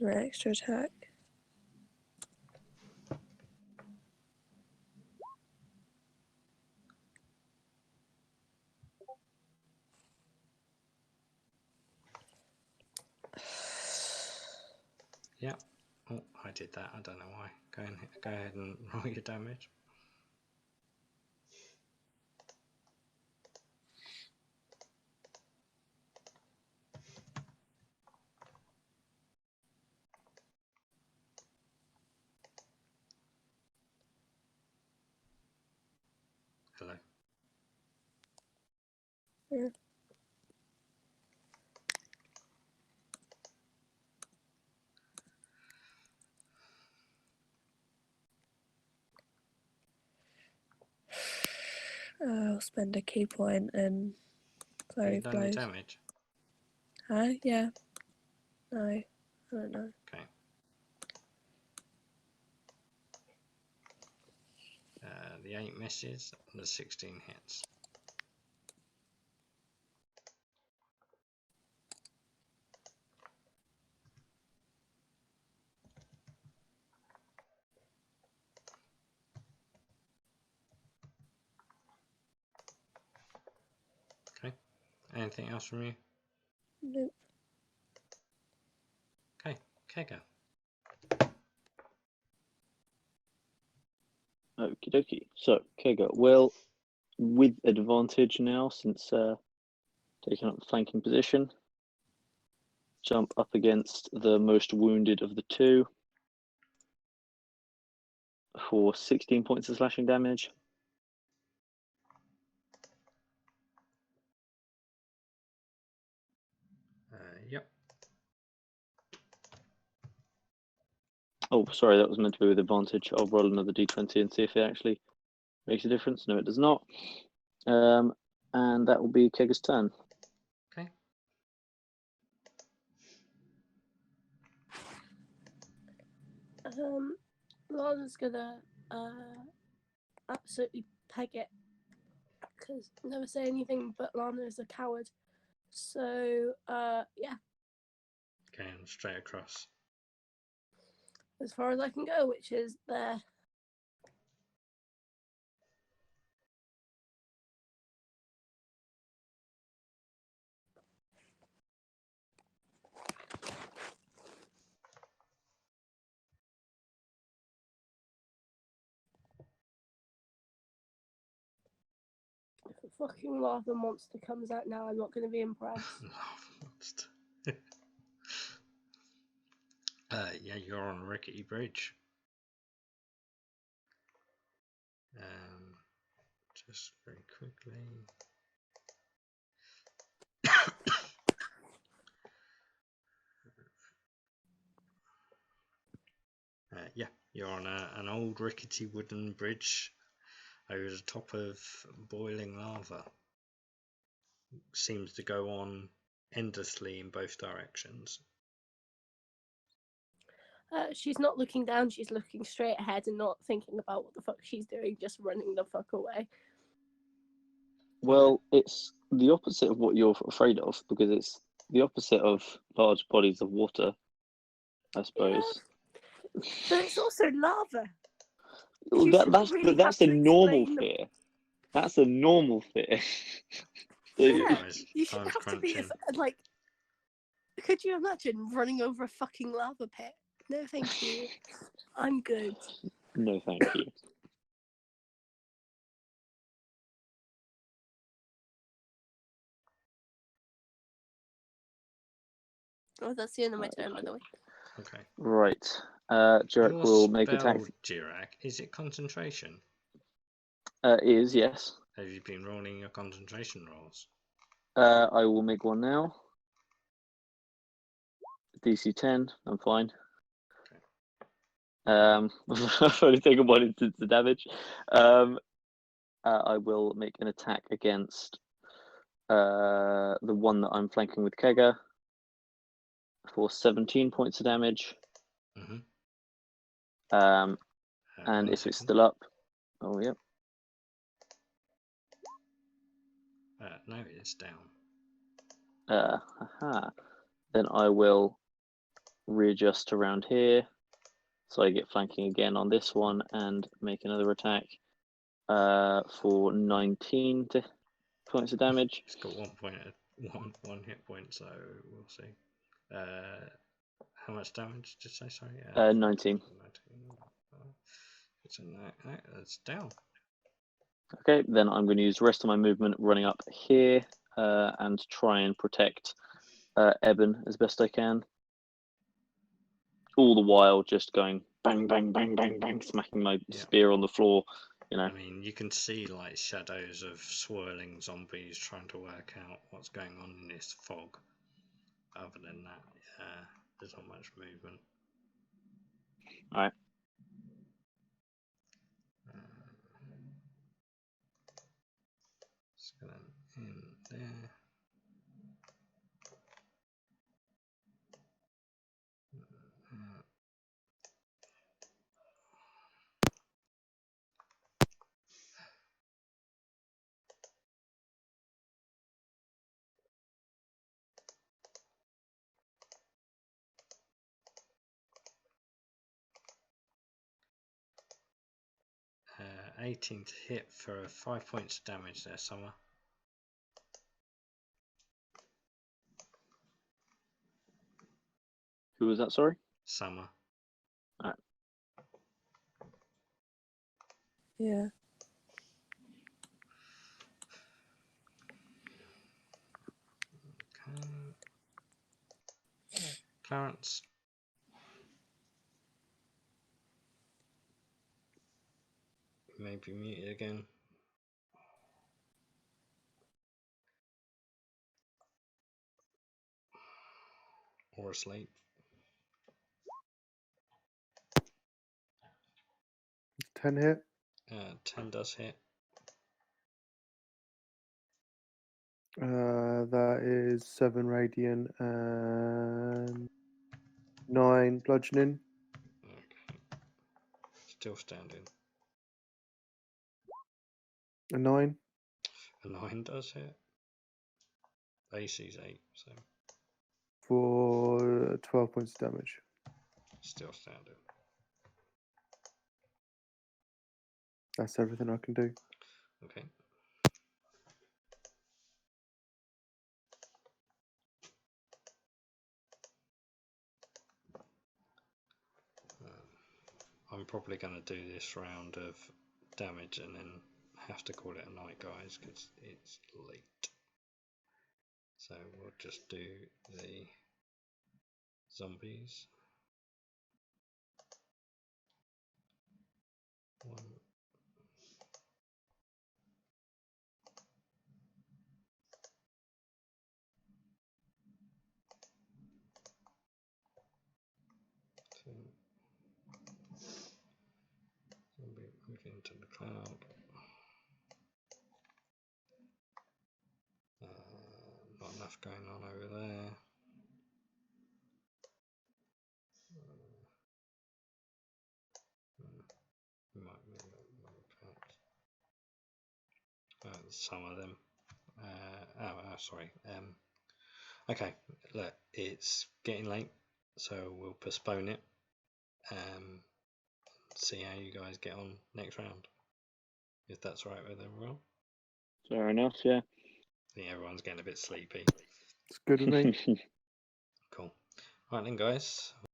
My extra attack. Yeah. Oh, I did that. I don't know why. Go ahead and roll your damage. Hello. Yeah. I'll spend a key point and Have flurry you of done your blows. damage? Huh? Yeah. No. I don't know. Okay. the 8 misses, and the 16 hits. Okay. Anything else from you? Nope. Okay, Kega. Okie dokie. So, Kega will, with advantage now, since taking up the flanking position, jump up against the most wounded of the two for 16 points of slashing damage. Yep. Oh, sorry, that was meant to be with advantage. I'll roll another d20 and see if it actually makes a difference. No, it does not. And that will be Kega's turn. Okay. Lana's gonna absolutely peg it because never say anything but Lana is a coward. So yeah, Okay, and straight across. as far as I can go, which is there. If a fucking lava monster comes out now, I'm not going to be impressed. Yeah, you're on a rickety bridge. Just very quickly. Yeah, you're on an old rickety wooden bridge over the top of boiling lava. Seems to go on endlessly in both directions. She's not looking down, she's looking straight ahead and not thinking about what the fuck she's doing, just running the fuck away. Well, it's the opposite of what you're afraid of, because it's the opposite of large bodies of water, I suppose. Yeah, but it's also lava. Well, You shouldn't really that's have the to normal explain fear. That's a normal fear. Yeah, Guys, you shouldn't time's have to be crunching. like. Could you imagine running over a fucking lava pit? No, thank you. I'm good. No, thank you. Oh, that's the end of my turn, by the way. Okay. Right. Jirek Your will make attack. spell, Jirak, is it concentration? Is, yes. Have you been rolling your concentration rolls? I will make one now. DC 10, I'm fine. I've only taken 1 instance of damage. I will make an attack against the one that I'm flanking with Kega for 17 points of damage. Mm-hmm. And if it's still up, oh yep. No, it's down. Then I will readjust around here, so I get flanking again on this one and make another attack for 19 points of damage. It's got one hit point, so we'll see. How much damage did you say? Sorry. 19. It's in there. That's down. Okay, then I'm going to use the rest of my movement running up here and try and protect Eben as best I can. All the while just going bang, bang, bang, bang, bang, smacking my spear on the floor. You know. I mean, you can see like shadows of swirling zombies trying to work out what's going on in this fog. Other than that, there's not much movement. All right. Just gonna in there. 18 to hit for 5 points of damage there, Summer. Who was that? Sorry. Summer. Yeah. Okay. Clarence. Maybe muted again. Or asleep. 10 hit. 10 does hit. That is 7 radiant and 9 bludgeoning. Okay. Still standing. A 9. A 9 does hit. AC's 8, so For 12 points of damage. still standing. That's everything I can do. Okay. I'm probably going to do this round of damage and then have to call it a night, guys, because it's late. So we'll just do the zombies. 1, 2. Zombie move into the cloud. Not enough going on over there. We might move some of them. Sorry. Okay, look, it's getting late, so we'll postpone it. See how you guys get on next round, if that's all right with everyone. Fair enough. Yeah. I think everyone's getting a bit sleepy. It's good with me. Cool. Right then, guys.